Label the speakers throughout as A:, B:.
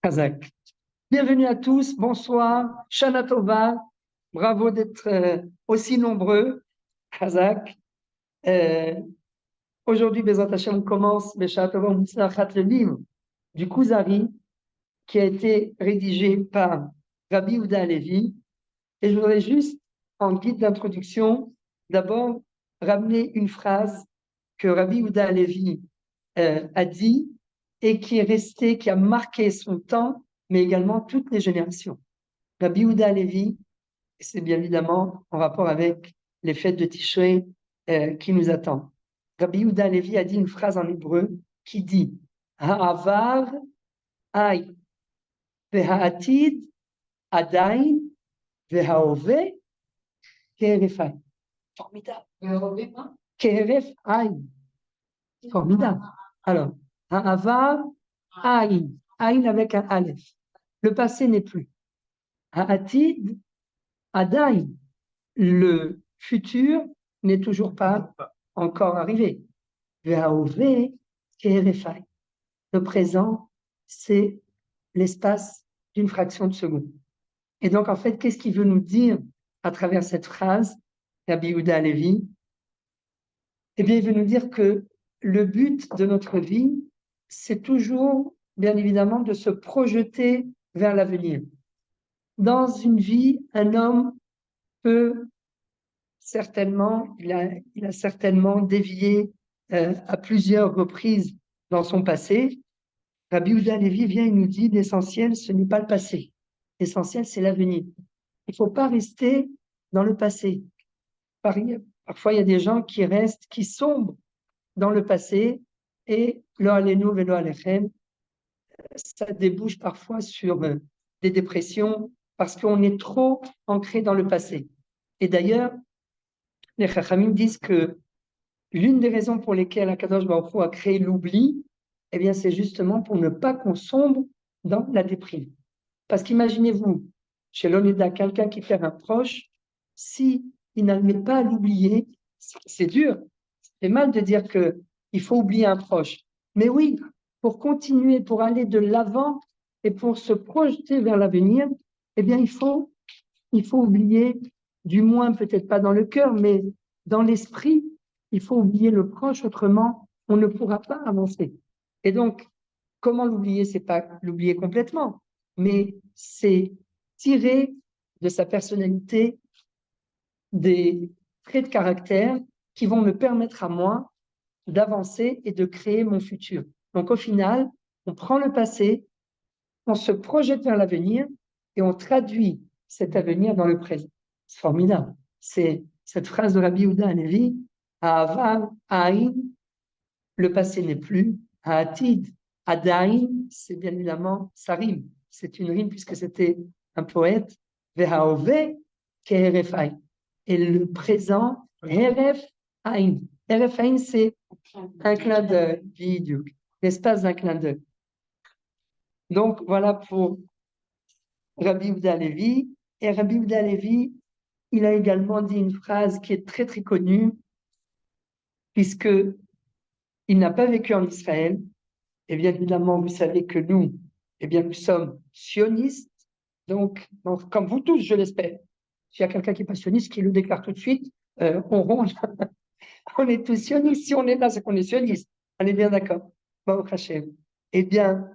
A: Kazakh. Bienvenue à tous, bonsoir, Shana Tova, bravo d'être aussi nombreux, Kazakh. Euh, Aujourd'hui, Bezrat Hashem, on commence Shana Tova, le livre du Kuzari qui a été rédigé par Rabbi Yehuda Halevi. Et je voudrais juste, en guide d'introduction, d'abord ramener une phrase que Rabbi Yehuda Halevi a dit et qui est restée, qui a marqué son temps, mais également toutes les générations. Rabbi Yehuda Halevi, c'est bien évidemment en rapport avec les fêtes de Tishrei qui nous attendent. Rabbi Yehuda Halevi a dit une phrase en hébreu qui dit Ha'avar ay ve'ha'atid adayin ve'ha'ove ke'eref ay. Formidable. Ke'eref ay. Formidable. Alors, Ha'avar ayin. Ayin avec un aleph. Le passé n'est plus. Ha'atid adayin. Le futur n'est toujours pas encore arrivé. Le présent, c'est l'espace d'une fraction de seconde. Et donc, en fait, qu'est-ce qu'il veut nous dire à travers cette phrase, Rabbi Yehuda Halevi? Eh bien, il veut nous dire que le but de notre vie, c'est toujours, bien évidemment, de se projeter vers l'avenir. Dans une vie, un homme peut certainement, il a certainement dévié à plusieurs reprises dans son passé. Rabbi Yehuda Halevi vient et nous dit l'essentiel, ce n'est pas le passé. L'essentiel, c'est l'avenir. Il ne faut pas rester dans le passé. Parfois, il y a des gens qui restent, qui sombrent dans le passé et lo alenu velo alechem, ça débouche parfois sur des dépressions parce qu'on est trop ancré dans le passé. Et d'ailleurs, les Chachamim disent que l'une des raisons pour lesquelles Akadosh Baruch Hu a créé l'oubli, eh bien, c'est justement pour ne pas qu'on sombre dans la déprime. Parce qu'imaginez-vous, chez l'Oneda, quelqu'un qui perd un proche, si il n'arrive pas à l'oublier, c'est dur. C'est mal de dire qu'il faut oublier un proche. Mais oui, pour continuer, pour aller de l'avant et pour se projeter vers l'avenir, eh bien, il faut oublier, du moins peut-être pas dans le cœur, mais dans l'esprit, il faut oublier le proche, autrement, on ne pourra pas avancer. Et donc, comment l'oublier? C'est pas l'oublier complètement, mais c'est tirer de sa personnalité des traits de caractère qui vont me permettre à moi d'avancer et de créer mon futur. Donc, au final, on prend le passé, on se projette vers l'avenir et on traduit cet avenir dans le présent. C'est formidable. C'est cette phrase de Rabbi Yehuda Halevi, Ha'avar Aïn, le passé n'est plus, Ha'atid Adaïn, c'est bien évidemment, ça rime. C'est une rime puisque c'était un poète, Ve'ha'ove Ke'eref Aïn. Et le présent, Eref Aïn. Eref Aïn, c'est un clin d'œil, l'espace d'un clin d'œil. Donc, voilà pour Rabbi Yehuda Halevi. Et Rabbi Yehuda Halevi, il a également dit une phrase qui est très, très connue, puisque il n'a pas vécu en Israël. Et bien évidemment, vous savez que nous, eh bien, nous sommes sionistes. Donc, comme vous tous, je l'espère. S'il y a quelqu'un qui est pas sioniste, qui le déclare tout de suite, on ronge. On est tous sionistes. Si on est là, c'est qu'on est sioniste. On est bien d'accord. Baruch Hashem. Eh bien,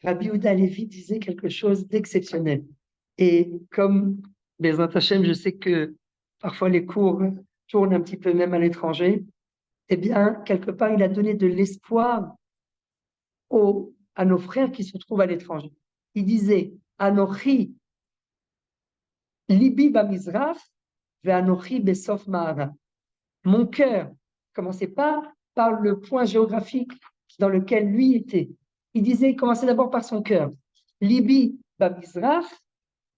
A: Rabbi Yehuda Halevi disait quelque chose d'exceptionnel. Et comme Bezrat Hashem, je sais que parfois les cours tournent un petit peu même à l'étranger, eh bien, quelque part, il a donné de l'espoir à nos frères qui se trouvent à l'étranger. Il disait, Anochi libi bamizrach ve'anochi besof ma'ara. Mon cœur, commençait pas par le point géographique dans lequel lui était. Il disait, il commençait d'abord par son cœur. Libi bamizrach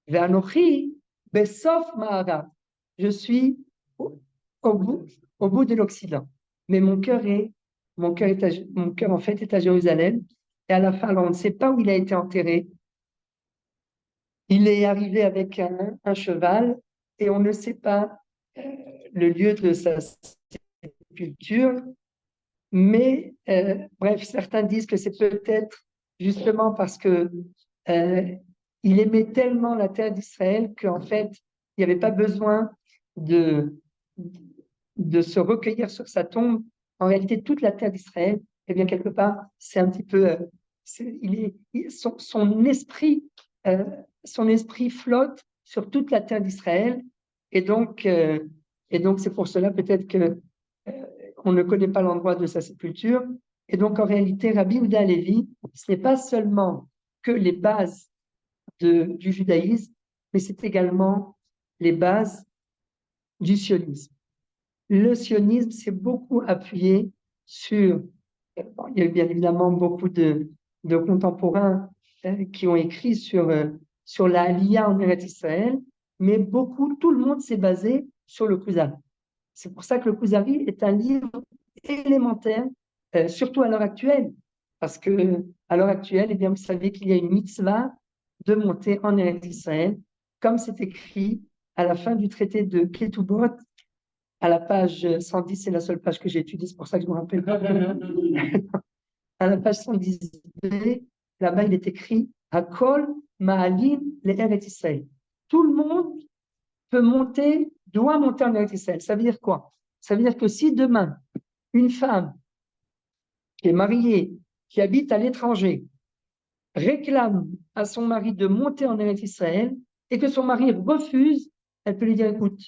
A: ve'anochi besof ma'ara. Je suis au bout de l'Occident. Mais mon cœur en fait est à Jérusalem. Et à la fin, alors on ne sait pas où il a été enterré. Il est arrivé avec un cheval et on ne sait pas le lieu de sa sépulture. Mais bref, certains disent que c'est peut-être justement parce que euh, il aimait tellement la terre d'Israël qu'en fait, il n'y avait pas besoin de, de se recueillir sur sa tombe. En réalité, toute la terre d'Israël, eh bien, quelque part, c'est un petit peu, euh, son esprit flotte sur toute la terre d'Israël. Et donc, euh, et donc, c'est pour cela peut-être que on ne connaît pas l'endroit de sa sépulture. Et donc, en réalité, Rabbi Yehuda Halevi, ce n'est pas seulement que les bases du judaïsme, mais c'est également les bases du sionisme. Le sionisme s'est beaucoup appuyé sur, bon, il y a eu bien évidemment beaucoup de contemporains qui ont écrit sur la Aliyah en Eretz Israël, mais beaucoup, tout le monde s'est basé sur le Kuzari. C'est pour ça que le Kuzari est un livre élémentaire, surtout à l'heure actuelle, parce que à l'heure actuelle, eh bien, vous savez qu'il y a une mitzvah de monter en Eretz Israël, comme c'est écrit à la fin du traité de Ketubot, à la page 110, c'est la seule page que j'ai étudiée, c'est pour ça que je me rappelle pas. À la page 110b, là-bas, il est écrit Hakol Ma'alim le Eretz Israël. Tout le monde peut monter, doit monter en Eretz Israël. Ça veut dire quoi? Ça veut dire que si demain, une femme qui est mariée, qui habite à l'étranger, réclame à son mari de monter en Eretz Israël et que son mari refuse, elle peut lui dire, écoute,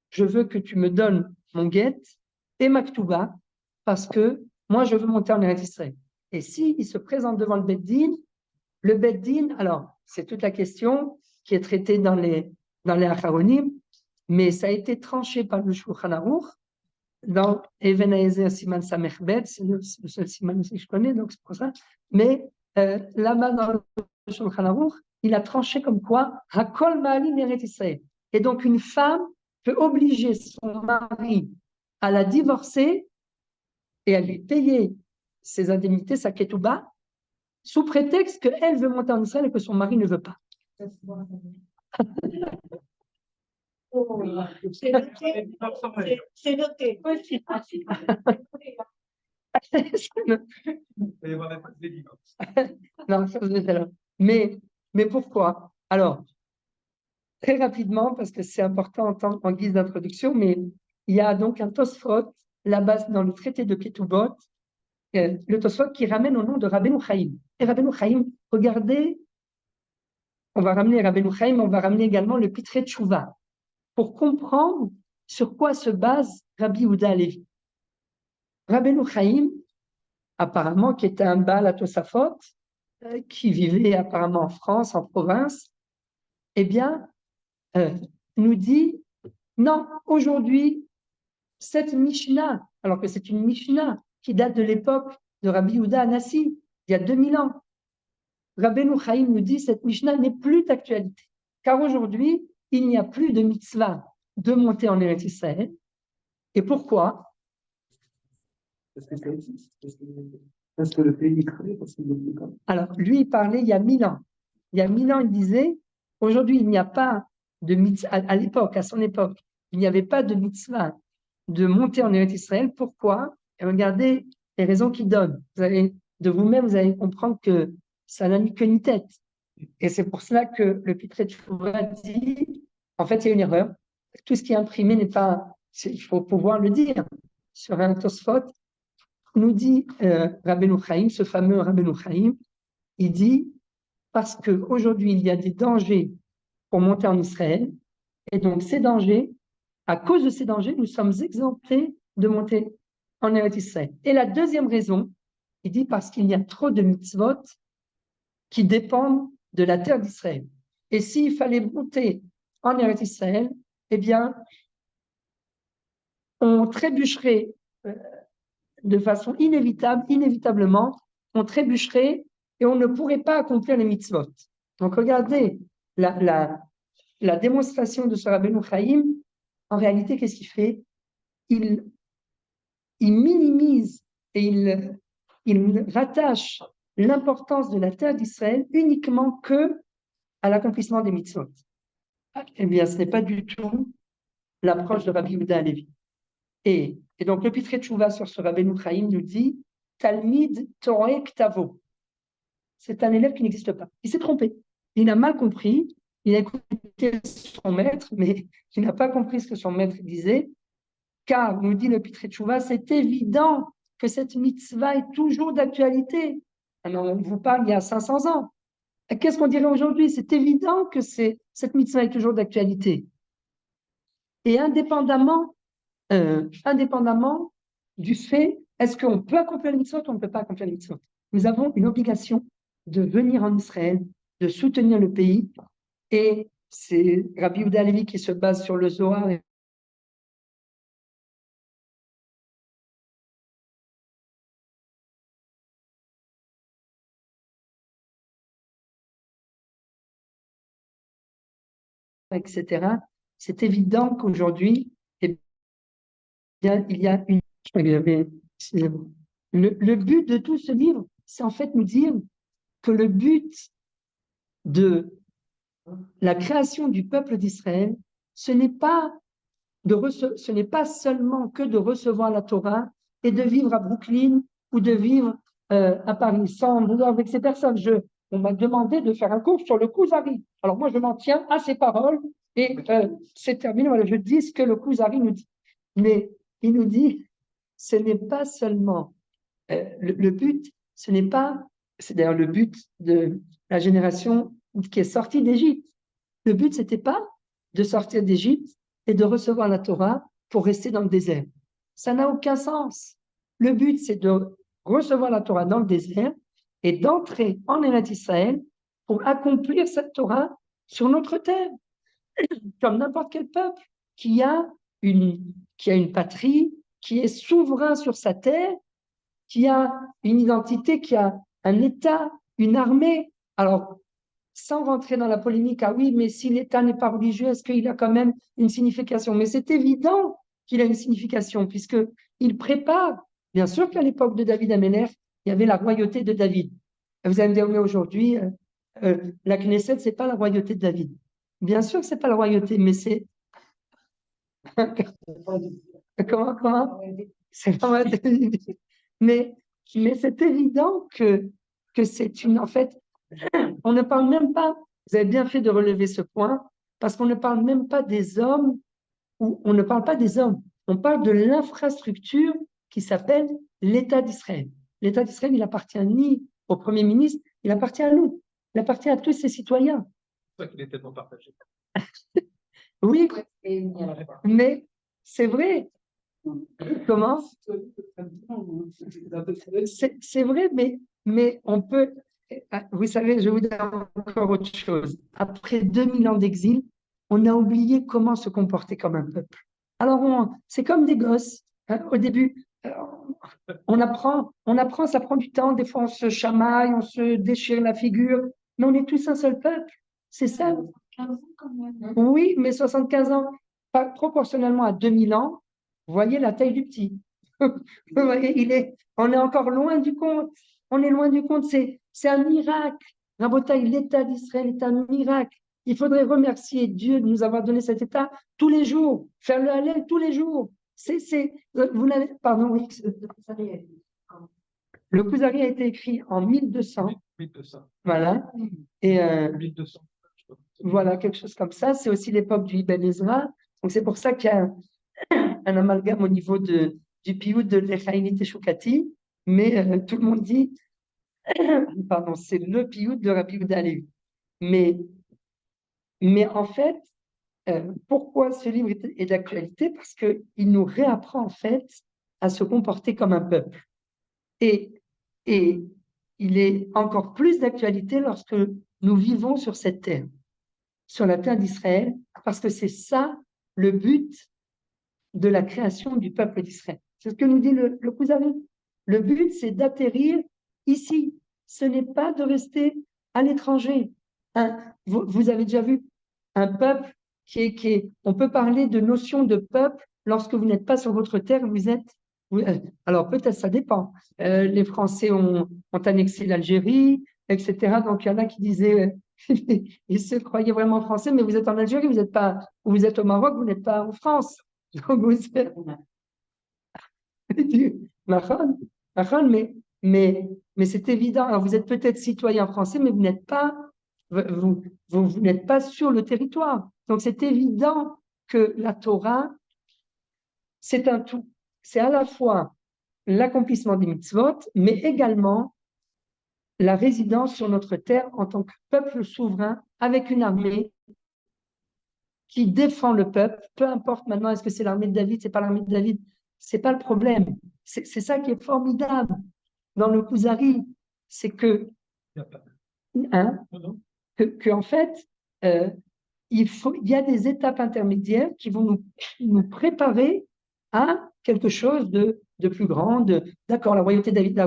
A: je veux que tu me donnes mon guet et ma ktouba parce que moi, je veux monter en Eretz Israël. Et si il se présente devant le Beddin, alors, c'est toute la question qui est traitée dans les Acharonim, mais ça a été tranché par le Shulchan Aruch dans Even Haezer Siman Samechbet, c'est le seul Siman aussi que je connais, donc c'est pour ça. Mais là-bas dans le Shulchan Aruch, il a tranché comme quoi Hakol Ma'alim Eretz Israël. Et donc une femme peut obliger son mari à la divorcer et à lui payer ses indemnités, sa ketouba, sous prétexte qu'elle veut monter en Israël et que son mari ne veut pas.
B: C'est noté. C'est noté.
A: Non, ça, mais pourquoi? Alors, très rapidement, parce que c'est important en guise d'introduction, mais il y a donc un Tosfot, là-bas dans le traité de Ketubot, le Tosfot qui ramène au nom de Rabbeinu Chaim. Et Rabbeinu Chaim, regardez, on va ramener Rabbeinu Chaim, on va ramener également le Pitré Tchouva, pour comprendre sur quoi se base Rabbi Yehuda Halevi. Rabbeinu Chaim, apparemment, qui était un Baal à Tosafot, qui vivait apparemment en France, en province, eh bien, nous dit, non, aujourd'hui, cette Mishnah, alors que c'est une Mishnah qui date de l'époque de Rabbi Yehuda Anassi, il y a 2000 ans, Rabbeinu Chaim nous dit, cette Mishnah n'est plus d'actualité, car aujourd'hui, il n'y a plus de mitzvah de monter en Eretz Israël. Et pourquoi?
C: Parce que le pays est créé,
A: Alors, lui, il parlait il y a 1000 ans. Il y a 1000 ans, il disait, aujourd'hui, il n'y a pas de mitzvah, à l'époque, à son époque, il n'y avait pas de mitzvah de monter en Eretz Israël. Pourquoi? Et regardez les raisons qu'il donne. De vous-même, vous allez comprendre que ça n'a ni queue ni tête. Et c'est pour cela que le Pitré Tchouva dit, en fait, il y a une erreur. Tout ce qui est imprimé n'est pas, il faut pouvoir le dire. Sur un Tosfot, nous dit Rabbeinu Chaim, ce fameux Rabbeinu Chaim, il dit, parce qu'aujourd'hui, il y a des dangers pour monter en Israël, et donc ces dangers, à cause de ces dangers, nous sommes exemptés de monter en Eretz Israël. Et la deuxième raison, il dit parce qu'il y a trop de mitzvot qui dépendent de la terre d'Israël. Et s'il fallait monter en Eretz Israël, eh bien, on trébucherait de façon inévitablement, on trébucherait et on ne pourrait pas accomplir les mitzvot. Donc regardez la démonstration de ce Rabbeinu Chaim. En réalité, qu'est-ce qu'il fait? Il minimise et il rattache l'importance de la terre d'Israël uniquement que à l'accomplissement des mitzvot. Eh bien, ce n'est pas du tout l'approche de Rabbi Yehuda Halevi. Et donc, le Pitré Tchouva sur ce Rabbeinu Chaim nous dit Talmid Torah Ktavo. c'est un élève qui n'existe pas. Il s'est trompé. Il a mal compris. Il a écouté son maître, mais il n'a pas compris ce que son maître disait. Car, nous dit le Pitré Tchouva, c'est évident que cette mitzvah est toujours d'actualité. Alors, on vous parle il y a 500 ans. Qu'est-ce qu'on dirait aujourd'hui? C'est évident que cette mitzvah est toujours d'actualité. Et indépendamment du fait, est-ce qu'on peut accomplir le mitzvot ou on ne peut pas accomplir le mitzvot? Nous avons une obligation de venir en Israël, de soutenir le pays. Et c'est Rabbi Yehuda Halevi qui se base sur le Zohar, etc. C'est évident qu'aujourd'hui, eh bien, il y a une... Le but de tout ce livre, c'est en fait nous dire que le but de la création du peuple d'Israël, ce n'est pas seulement que de recevoir la Torah et de vivre à Brooklyn ou de vivre à Paris sans vouloir avec ces personnes. On m'a demandé de faire un cours sur le Kuzari. Alors moi, je m'en tiens à ces paroles et c'est terminé. Voilà, je dis ce que le Kuzari nous dit. Mais il nous dit, ce n'est pas seulement le but, ce n'est pas, c'est d'ailleurs le but de la génération qui est sortie d'Égypte. Le but, c'était pas de sortir d'Égypte et de recevoir la Torah pour rester dans le désert. Ça n'a aucun sens. Le but, c'est de recevoir la Torah dans le désert et d'entrer en Eretz Israël pour accomplir cette Torah sur notre terre, comme n'importe quel peuple qui a une patrie, qui est souverain sur sa terre, qui a une identité, qui a un État, une armée. Alors, sans rentrer dans la polémique, ah oui, mais si l'État n'est pas religieux, est-ce qu'il a quand même une signification? Mais c'est évident qu'il a une signification, puisqu'il prépare. Bien sûr qu'à l'époque de David Améler, il y avait la royauté de David. Vous allez me dire, mais aujourd'hui, la Knesset, ce n'est pas la royauté de David. Bien sûr que ce n'est pas la royauté, mais c'est... Comment? C'est pas mais c'est évident que c'est une... En fait, on ne parle même pas, vous avez bien fait de relever ce point, parce qu'on ne parle même pas des hommes, ou on ne parle pas des hommes, on parle de l'infrastructure qui s'appelle l'État d'Israël. L'État d'Israël, il appartient ni au Premier ministre, il appartient à nous, il appartient à tous ses citoyens.
C: C'est ça qu'il est tellement partagé.
A: Oui, mais c'est vrai. Comment? C'est vrai, mais on peut... Vous savez, je vous dis encore autre chose. Après 2000 ans d'exil, on a oublié comment se comporter comme un peuple. Alors, c'est comme des gosses. Hein, au début, on apprend, ça prend du temps. Des fois, on se chamaille, on se déchire la figure. Mais on est tous un seul peuple. C'est ça.
B: 15 ans quand même.
A: Oui, mais 75 ans, pas proportionnellement à 2000 ans, vous voyez la taille du petit. Vous voyez, on est encore loin du compte. On est loin du compte. C'est un miracle. Rabotaï, l'État d'Israël est un miracle. Il faudrait remercier Dieu de nous avoir donné cet État tous les jours, faire le Hallel tous les jours. Vous n'avez, pardon, oui. Le Kuzari a été écrit en 1200.
C: 1200.
A: Voilà. Et
C: 1200.
A: voilà, quelque chose comme ça. C'est aussi l'époque du Ibn Ezra. Donc, c'est pour ça qu'il y a un amalgame au niveau du piout de l'Echaïnit et Shukati. Mais tout le monde dit, pardon, c'est le piout de Rabbi Yehuda Halevi. Mais en fait, pourquoi ce livre est d'actualité? Parce qu'il nous réapprend en fait à se comporter comme un peuple. Et il est encore plus d'actualité lorsque nous vivons sur cette terre, sur la terre d'Israël, parce que c'est ça le but de la création du peuple d'Israël. C'est ce que nous dit le Kuzari. Le but, c'est d'atterrir ici. Ce n'est pas de rester à l'étranger. Vous avez déjà vu un peuple on peut parler de notion de peuple lorsque vous n'êtes pas sur votre terre, alors peut-être ça dépend. Les Français ont annexé l'Algérie, etc. Donc il y en a qui disaient, ils se croyaient vraiment français, mais vous êtes en Algérie, vous êtes au Maroc, vous n'êtes pas en France. Donc vous êtes... mais mais c'est évident. Alors, vous êtes peut-être citoyen français, mais vous n'êtes pas, vous n'êtes pas sur le territoire. Donc, c'est évident que la Torah, c'est un tout. C'est à la fois l'accomplissement des mitzvot, mais également la résidence sur notre terre en tant que peuple souverain avec une armée qui défend le peuple, peu importe maintenant, est-ce que c'est l'armée de David, c'est pas l'armée de David, c'est pas le problème. C'est ça qui est formidable dans le Kuzari, c'est que, hein, en fait, il y a des étapes intermédiaires qui vont nous préparer à quelque chose de plus grand. D'accord, la royauté de David,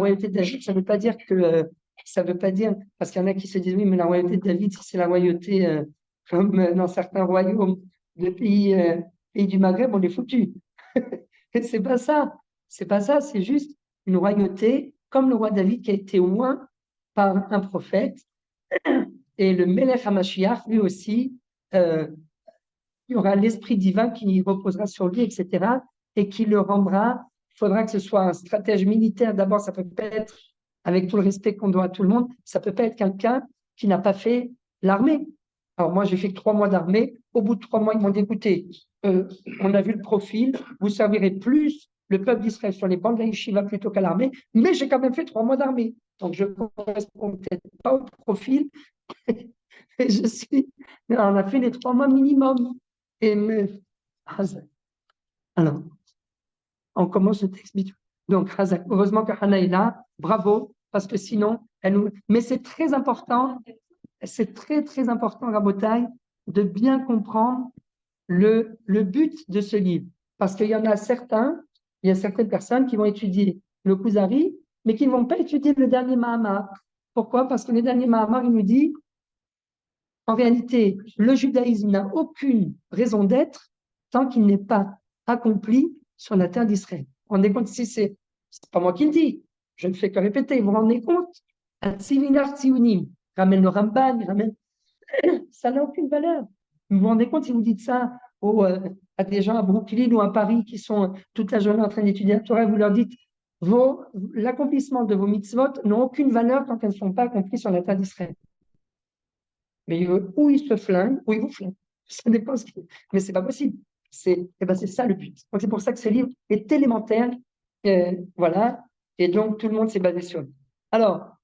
A: ça ne veut pas dire que, ça veut pas dire, parce qu'il y en a qui se disent, oui, mais la royauté de David, c'est la royauté, comme dans certains royaumes de pays du Maghreb, on est foutus. C'est pas ça. C'est pas ça, c'est juste une royauté comme le roi David qui a été oint par un prophète. Et le Melech HaMashiach, lui aussi, il y aura l'esprit divin qui reposera sur lui, etc. Et qui le rendra. Il faudra que ce soit un stratège militaire. D'abord, ça peut pas être, avec tout le respect qu'on doit à tout le monde, ça peut pas être quelqu'un qui n'a pas fait l'armée. Alors moi, j'ai fait que 3 mois d'armée. Au bout de 3 mois, ils m'ont dit, écoutez, on a vu le profil, vous servirez plus le peuple d'Israël sur les bancs de la yeshiva plutôt qu'à l'armée, mais j'ai quand même fait 3 mois d'armée. Donc je ne correspond peut-être pas au profil. Et on a fait les 3 mois minimum. Alors, on commence le texte. Donc, heureusement que Hannah est là, bravo, parce que sinon, mais c'est très important, c'est très, très important, Rabotai, de bien comprendre le but de ce livre. Parce qu'il y en a certaines personnes qui vont étudier le Kuzari, mais qui ne vont pas étudier le dernier Mahamar. Pourquoi? Parce que le dernier Mahamar, il nous dit, en réalité, le judaïsme n'a aucune raison d'être tant qu'il n'est pas accompli sur la terre d'Israël. Vous vous rendez compte, si c'est pas moi qui le dis, je ne fais que répéter, vous vous rendez compte? Un Tsivinar Tsiunim ramène le Ramban, ça n'a aucune valeur. Vous vous rendez compte si vous dites ça à des gens à Brooklyn ou à Paris qui sont toute la journée en train d'étudier la Torah, vous leur dites l'accomplissement de vos mitzvot n'ont aucune valeur tant qu'elles ne sont pas accomplies sur la terre d'Israël. Mais ou ils se flinguent, ou ils vous flinguent. Ça dépend mais c'est pas possible. C'est ça le but. Donc c'est pour ça que ce livre est élémentaire. Voilà. Et donc tout le monde s'est basé sur lui. Alors,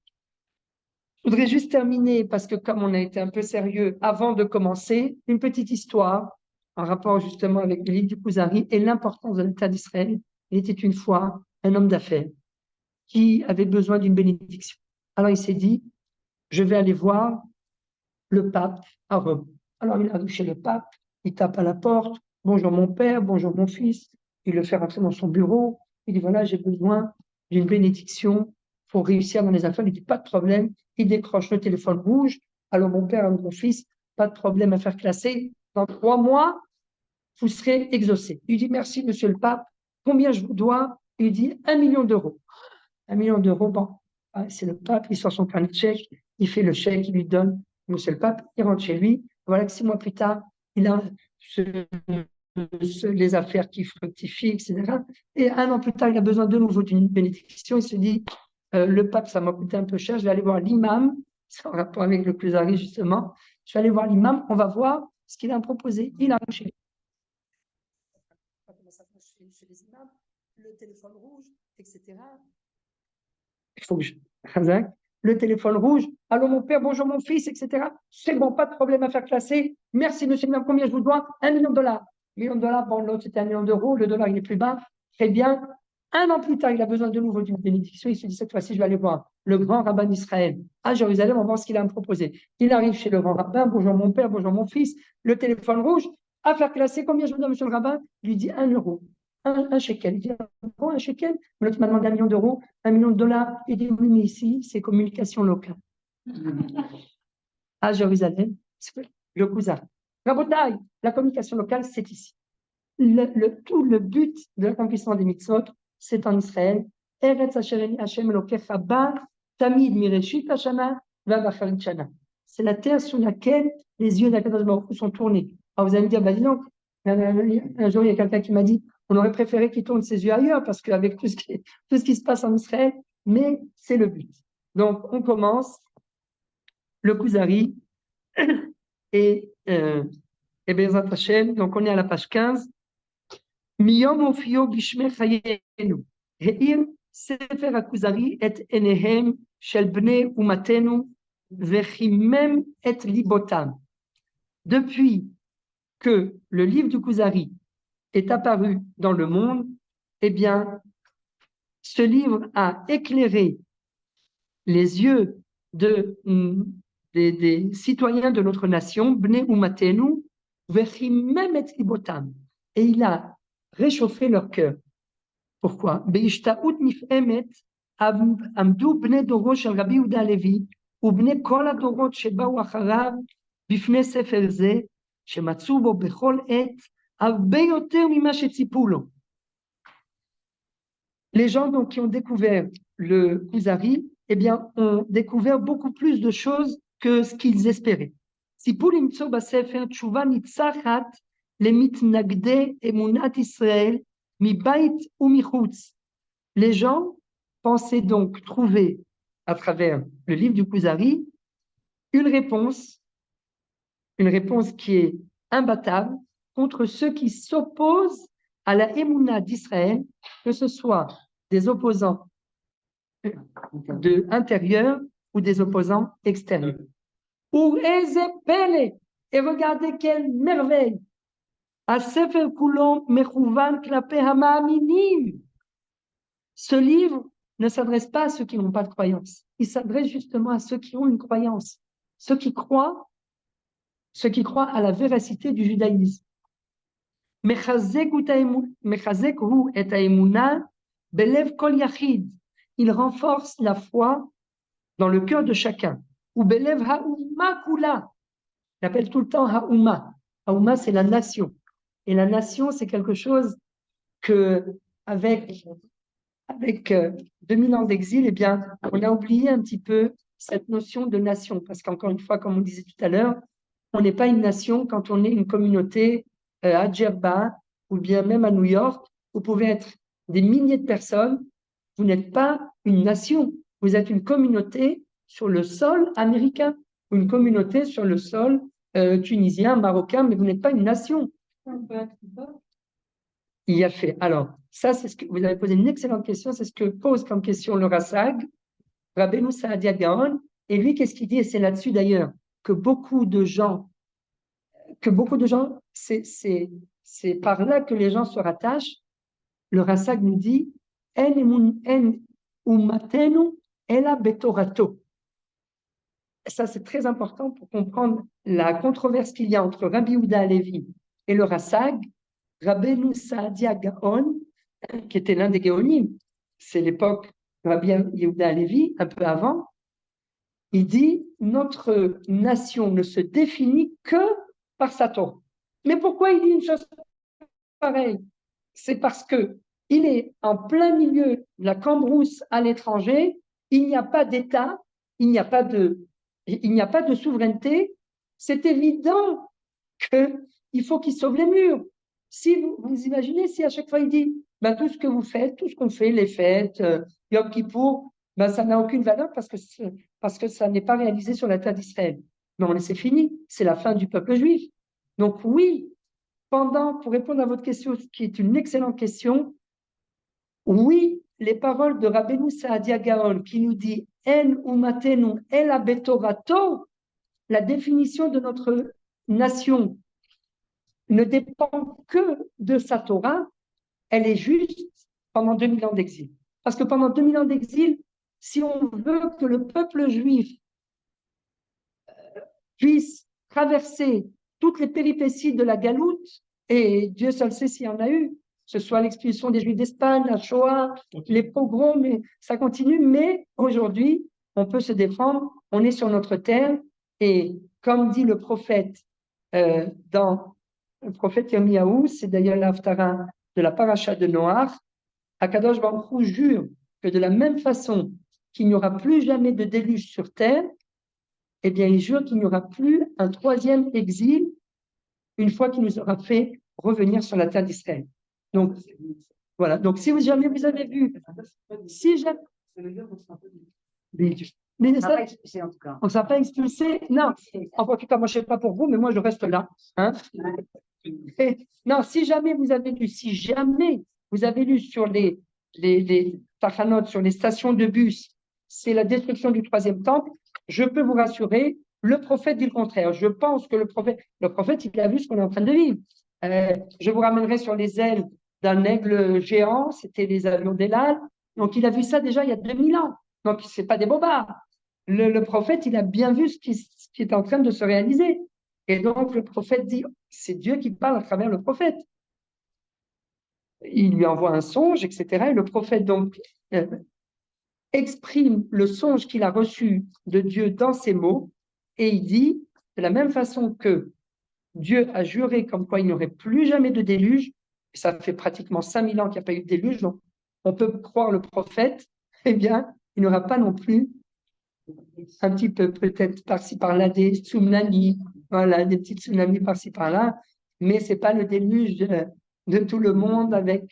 A: je voudrais juste terminer, parce que comme on a été un peu sérieux avant de commencer, une petite histoire en rapport justement avec le livre du Kuzari et l'importance de l'État d'Israël. Il était une fois un homme d'affaires qui avait besoin d'une bénédiction. Alors il s'est dit, je vais aller voir le pape à Rome. Alors il arrive chez le pape, il tape à la porte, bonjour mon père, bonjour mon fils, il le fait rentrer dans son bureau, il dit voilà, j'ai besoin d'une bénédiction pour réussir dans les affaires, il dit pas de problème, il décroche le téléphone rouge, alors mon père, mon fils, pas de problème à faire classer, dans 3 mois, vous serez exaucé. Il dit merci monsieur le pape, combien je vous dois? Il dit 1 million d'euros. 1 million d'euros, bon, c'est le pape, il sort son carnet de chèque, il fait le chèque, il lui donne, monsieur le pape, il rentre chez lui, voilà que 6 mois plus tard, il a les affaires qui fructifient, etc. Et 1 an plus tard, il a besoin de nouveau d'une bénédiction, il se dit, le pape, ça m'a coûté un peu cher, je vais aller voir l'imam, c'est en rapport avec le Kuzari justement, je vais aller voir l'imam, on va voir ce qu'il a proposé. Il arrive chez lui. Comment ça fonctionne chez les imams, le téléphone rouge, etc. Il faut que je... Le téléphone rouge, allô mon père, bonjour mon fils, etc. C'est bon, pas de problème à faire classer. Merci monsieur l'imam, combien je vous dois? 1 million de dollars. 1 million de dollars, bon, l'autre c'était 1 million d'euros, le dollar il est plus bas. Très bien. 1 an plus tard, il a besoin de nouveau d'une bénédiction. Il se dit cette fois-ci, je vais aller voir le grand rabbin d'Israël à Jérusalem, on va voir ce qu'il a à me proposer. Il arrive chez le grand rabbin, bonjour mon père, bonjour mon fils, le téléphone rouge, à faire classer, combien je vous dois monsieur le rabbin? Il lui dit 1 euro. Un shekel. Il dit, un shekel? L'autre m'a demandé 1 million d'euros, 1 million de dollars. Il dit, oui, mais ici, c'est communication locale. À Jérusalem, le Kuzari. Rabotai, la communication locale, c'est ici. Tout le but de l'accomplissement des mitzvot, c'est en Israël. Eretz Hashem Elokecha Ba, Tamid Mireshit Hashana, Vabacharit Shana. C'est la terre sur laquelle les yeux d'Akadosh Baruch Hu sont tournés. Alors vous allez me dire, bah dis donc, un jour il y a quelqu'un qui m'a dit, on aurait préféré qu'il tourne ses yeux ailleurs, parce qu'avec tout ce qui se passe en Israël, mais c'est le but. Donc, on commence le Kuzari et Bezrat Hashem, donc on est à la page 15. Miyom ofio gishme chayenu, heir sefer HaKuzari et enehem shel bnei umatenu vechimem et libotam. Depuis que le livre du Kuzari est apparu dans le monde, eh bien, ce livre a éclairé les yeux des citoyens de notre nation, Bnei Umatenu, vechimem et libotam, et il a réchauffé leur cœur. Pourquoi? Beishtaout nifemet amdu bnei doro shel Rabbi Yehuda Halevi ובני כל הדורות שבאו אחריו בפני ספר זה, שמצאו בו בכל עת הרבה יותר ממה שציפו לו. Les gens donc, qui ont découvert le Kuzari, eh bien, ont découvert beaucoup plus de choses que ce qu'ils espéraient. ציפו למצוא בספר תשובה ניצחת למתנגדי אמונת ישראל מבית ומחוץ. Les gens pensaient donc trouver, à travers le livre du Kuzari, une réponse qui est imbattable contre ceux qui s'opposent à la Emouna d'Israël, que ce soit des opposants intérieurs ou des opposants extérieurs. Ou Ezepele, et regardez quelle merveille! À Sefer Kulon Mechouvan Klape Hama'aminim. Ce livre ne s'adresse pas à ceux qui n'ont pas de croyance. Il s'adresse justement à ceux qui ont une croyance, ceux qui croient à la véracité du judaïsme. Il renforce la foi dans le cœur de chacun. Ou belev ha'umma kula. Il appelle tout le temps ha'umma. Ha'umma, c'est la nation. Et la nation, c'est quelque chose que, avec 2000 ans d'exil, eh bien, on a oublié un petit peu cette notion de nation. Parce qu'encore une fois, comme on disait tout à l'heure, on n'est pas une nation quand on est une communauté à Djerba ou bien même à New York. Vous pouvez être des milliers de personnes. Vous n'êtes pas une nation. Vous êtes une communauté sur le sol américain ou une communauté sur le sol tunisien, marocain, mais vous n'êtes pas une nation. Il y a fait. Alors, ça, c'est ce que vous avez posé une excellente question. C'est ce que pose comme question le Rassag, Rabbeinu Saadia Gaon. Et lui, qu'est-ce qu'il dit? Et c'est là-dessus d'ailleurs que beaucoup de gens, c'est par là que les gens se rattachent. Le Rassag nous dit En umatenu ela betorato. Ça, c'est très important pour comprendre la controverse qu'il y a entre Rabbi Yehuda Halevi et le Rassag. Rabbeinu Saadia Gaon, qui était l'un des Géonim, c'est l'époque de Rabbi Yehuda Halevi, un peu avant, il dit notre nation ne se définit que par sa Torah. Mais pourquoi il dit une chose pareille? C'est parce que il est en plein milieu de la cambrousse à l'étranger, il n'y a pas d'État, il n'y a pas de souveraineté. C'est évident qu'il faut qu'il sauve les murs. Si vous imaginez, si à chaque fois il dit tout ce que vous faites, tout ce qu'on fait, les fêtes, Yom Kippour, ça n'a aucune valeur parce que ça n'est pas réalisé sur la terre d'Israël. Non, c'est fini, c'est la fin du peuple juif. Donc oui, pour répondre à votre question, qui est une excellente question, oui, les paroles de Rabbeinu Saadia Gaon qui nous dit En umatenu ela betorato, la définition de notre nation ne dépend que de sa Torah, elle est juste pendant 2000 ans d'exil. Parce que pendant 2000 ans d'exil, si on veut que le peuple juif puisse traverser toutes les péripéties de la galoute, et Dieu seul sait s'il y en a eu, que ce soit l'expulsion des Juifs d'Espagne, la Shoah, les pogroms, mais ça continue. Mais aujourd'hui, on peut se défendre, on est sur notre terre, et comme dit le prophète dans le prophète Yirmiyahu, c'est d'ailleurs l'Haftara de la paracha de Noach, Akadosh Baruch Hu jure que de la même façon qu'il n'y aura plus jamais de déluge sur terre, eh bien il jure qu'il n'y aura plus un troisième exil une fois qu'il nous aura fait revenir sur la terre d'Israël. Donc, voilà. Donc, si jamais vous avez vu, Mais ça,
B: Pas expulsé, en tout cas.
A: on ne sera pas expulsé. Non, en tout cas, moi, je ne sais pas pour vous, mais moi, je reste là. Hein. Et, non, si jamais vous avez lu sur les tachanotes, sur les stations de bus, c'est la destruction du troisième temple, je peux vous rassurer, le prophète dit le contraire. Je pense que le prophète, il a vu ce qu'on est en train de vivre. Je vous ramènerai sur les ailes d'un aigle géant, c'était les avions d'Elal. Donc, il a vu ça déjà il y a 2000 ans. Donc, ce n'est pas des bobards. Le prophète, il a bien vu ce qui est en train de se réaliser. Et donc, le prophète dit, c'est Dieu qui parle à travers le prophète. Il lui envoie un songe, etc. Et le prophète, donc, exprime le songe qu'il a reçu de Dieu dans ces mots. Et il dit, de la même façon que Dieu a juré comme quoi il n'y aurait plus jamais de déluge, et ça fait pratiquement 5000 ans qu'il n'y a pas eu de déluge, donc on peut croire le prophète, eh bien, il n'y aura pas non plus un petit peu, peut-être par-ci par-là, des tsunamis, voilà, des petits tsunamis par-ci par-là, mais ce n'est pas le déluge de tout le monde avec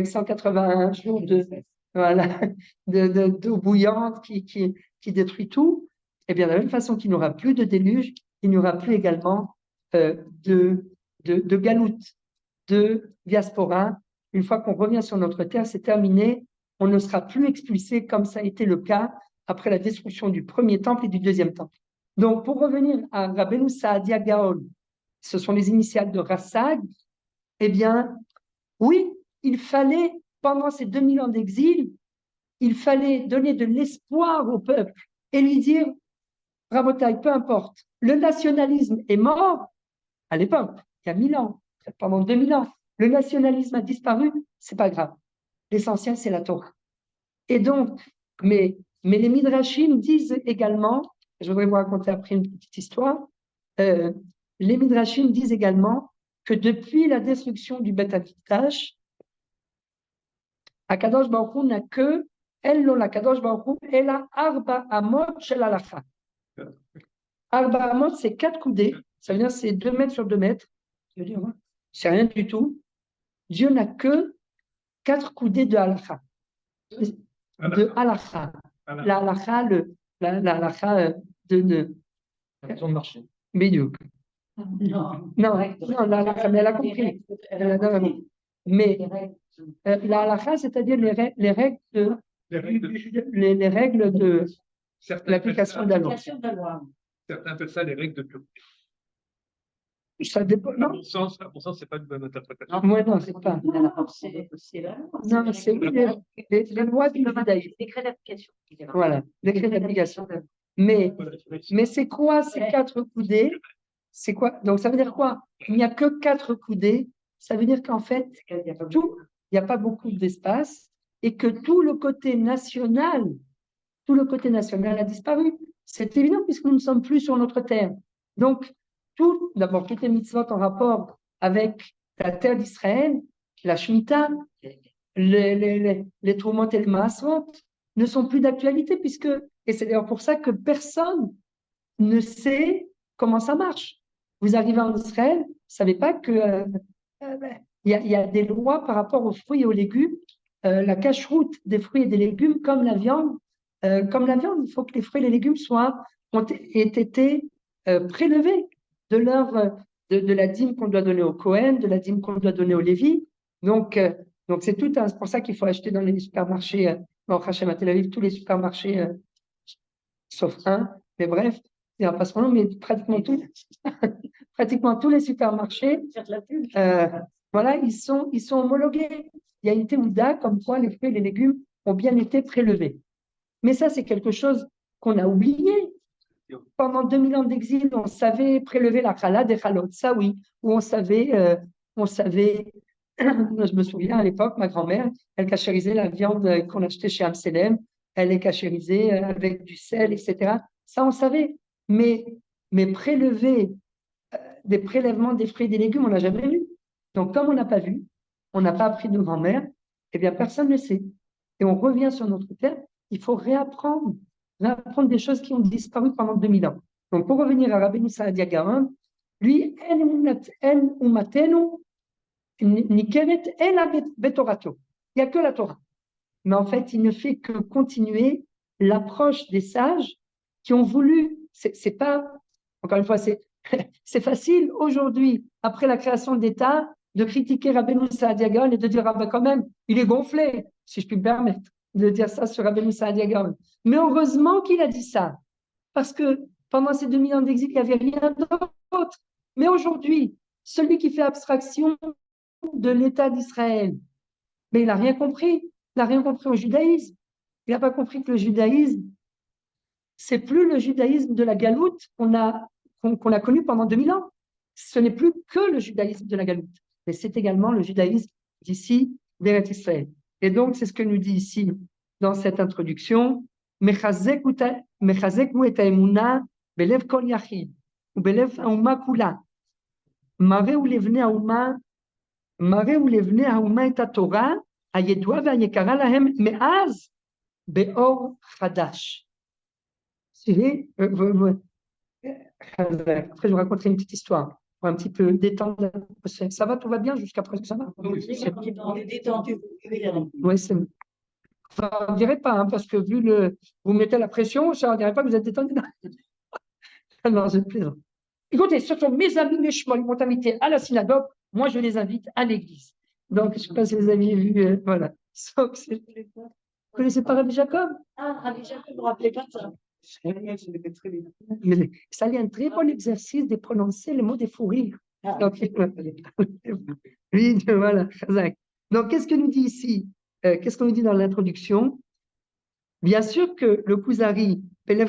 A: 181 jours voilà, d'eau bouillante qui détruit tout. Eh bien, de la même façon qu'il n'y aura plus de déluge, il n'y aura plus également de galoute, de diaspora. Une fois qu'on revient sur notre terre, c'est terminé. On ne sera plus expulsé comme ça a été le cas après la destruction du premier temple et du deuxième temple. Donc, pour revenir à Rabbeinu Saadia Gaon, ce sont les initiales de Rassag, eh bien, oui, il fallait, pendant ces 2000 ans d'exil, il fallait donner de l'espoir au peuple et lui dire, Rabotaï, peu importe, le nationalisme est mort à l'époque, il y a 1000 ans, pendant 2000 ans. Le nationalisme a disparu, c'est pas grave. L'essentiel, c'est la Torah. Et donc, mais les Midrashim disent également, je voudrais vous raconter après une petite histoire, les Midrashim disent également que depuis la destruction du Beth Amikdash, Akadosh Baruch Hu n'a que Ello la Kadosh Baruch Hu Ela Arba Amot Shel Halacha. Arba Amot, c'est 4 coudées, ça veut dire c'est 2 mètres sur 2 mètres. Ça veut dire, c'est rien du tout. Dieu n'a que 4 coudées de Halacha. De Halacha. La Halacha, la Halacha de
C: La raison de marché.
A: Bidiouk. Non, mais elle a compris. Mais la halakha, c'est-à-dire les règles de l'application de la loi.
C: Certains appellent ça les règles de pureté.
A: Ça dépend.
C: À mon sens, c'est pas une bonne interprétation.
A: Moi, non, c'est pas. Non, c'est les lois du judaïsme.
B: Décret d'application.
A: Voilà, décret d'application. Mais c'est quoi ces 4 coudées? C'est quoi? Donc, ça veut dire quoi? Il n'y a que 4 coudées. Ça veut dire qu'en fait, il n'y a pas beaucoup d'espace et que tout le côté national a disparu. C'est évident puisque nous ne sommes plus sur notre terre. Donc, d'abord, toutes les mitzvot en rapport avec la terre d'Israël, la Shemitah, les tourments et le Maasrot ne sont plus d'actualité et c'est d'ailleurs pour ça que personne ne sait comment ça marche. Vous arrivez en Israël, vous ne savez pas que il y a des lois par rapport aux fruits et aux légumes, la cache-route des fruits et des légumes comme la viande. Il faut que les fruits et les légumes aient été prélevés de la dîme qu'on doit donner au Cohen, de la dîme qu'on doit donner au Lévi. Donc c'est pour ça qu'il faut acheter dans les supermarchés, au Hachem à Tel Aviv, tous les supermarchés, sauf un, mais bref, il n'y a pas ce nom, mais pratiquement tous les supermarchés, voilà, ils sont homologués. Il y a une théouda comme quoi les fruits et les légumes ont bien été prélevés. Mais ça, c'est quelque chose qu'on a oublié. Pendant 2000 ans d'exil, on savait prélever la chala des chalot, ça oui, où on savait, je me souviens à l'époque, ma grand-mère, elle cachérisait la viande qu'on achetait chez Amselem, elle est cachérisée avec du sel, etc. Ça, on savait. Mais prélever des prélèvements des fruits et des légumes, on n'a jamais vu. Donc, comme on n'a pas vu, on n'a pas appris de nos grands-mères, eh bien, personne ne sait. Et on revient sur notre terre, il faut réapprendre des choses qui ont disparu pendant 2000 ans. Donc, pour revenir à Rabbeinu Saadia Gaon, lui, el umatenu nikeret el betorato. Il n'y a que la Torah. mais en fait, il ne fait que continuer l'approche des sages qui ont voulu. C'est pas, encore une fois, c'est facile aujourd'hui, après la création d'État, de critiquer Rabbeinu Saadia Gaon et de dire, ah ben quand même, il est gonflé, si je puis me permettre, de dire ça sur Rabbeinu Saadia Gaon. Mais heureusement qu'il a dit ça, parce que pendant ces 2000 ans d'exil, il n'y avait rien d'autre. Mais aujourd'hui, celui qui fait abstraction de l'État d'Israël, mais il n'a rien compris. Il n'a rien compris au judaïsme. Il n'a pas compris que le judaïsme, c'est plus le judaïsme de la galoute qu'on a connu pendant 2000 ans. Ce n'est plus que le judaïsme de la galoute, mais c'est également le judaïsme d'ici, d'Eretz Israël. Et donc, c'est ce que nous dit ici dans cette introduction. Mechazek hu et haemuna belev kol yachid ubelev hauma kula. Mare hu levnei hauma et haTorah הידועה והיקרה להם מאז באור חדש. Après, je vous raconterai une petite histoire pour un petit peu détendre l'atmosphère. Ça va, tout va bien jusqu'à présent, ça va?
B: On est détendu.
A: Oui, c'est. Enfin, on ne dirait pas, hein, parce que vous mettez la pression, ça ne dirait pas que vous êtes détendu. Non, je plaisante. Écoutez, ce sont mes amis, mes chemins, ils m'ont invité à la synagogue. Moi, je les invite à l'église. Donc, je ne sais pas si vous avez vu, voilà. Sauf que vous connaissez pas Rabbi Jacob?
B: Ah, Rabbi Jacob, je ne me rappelais pas de ça.
A: Mais ça a un très bon exercice de prononcer les mots des fous rires. Donc, oui, voilà. Donc, qu'est-ce que nous dit ici? Qu'est-ce qu'on nous dit dans l'introduction? Bien sûr que le Kuzari, bien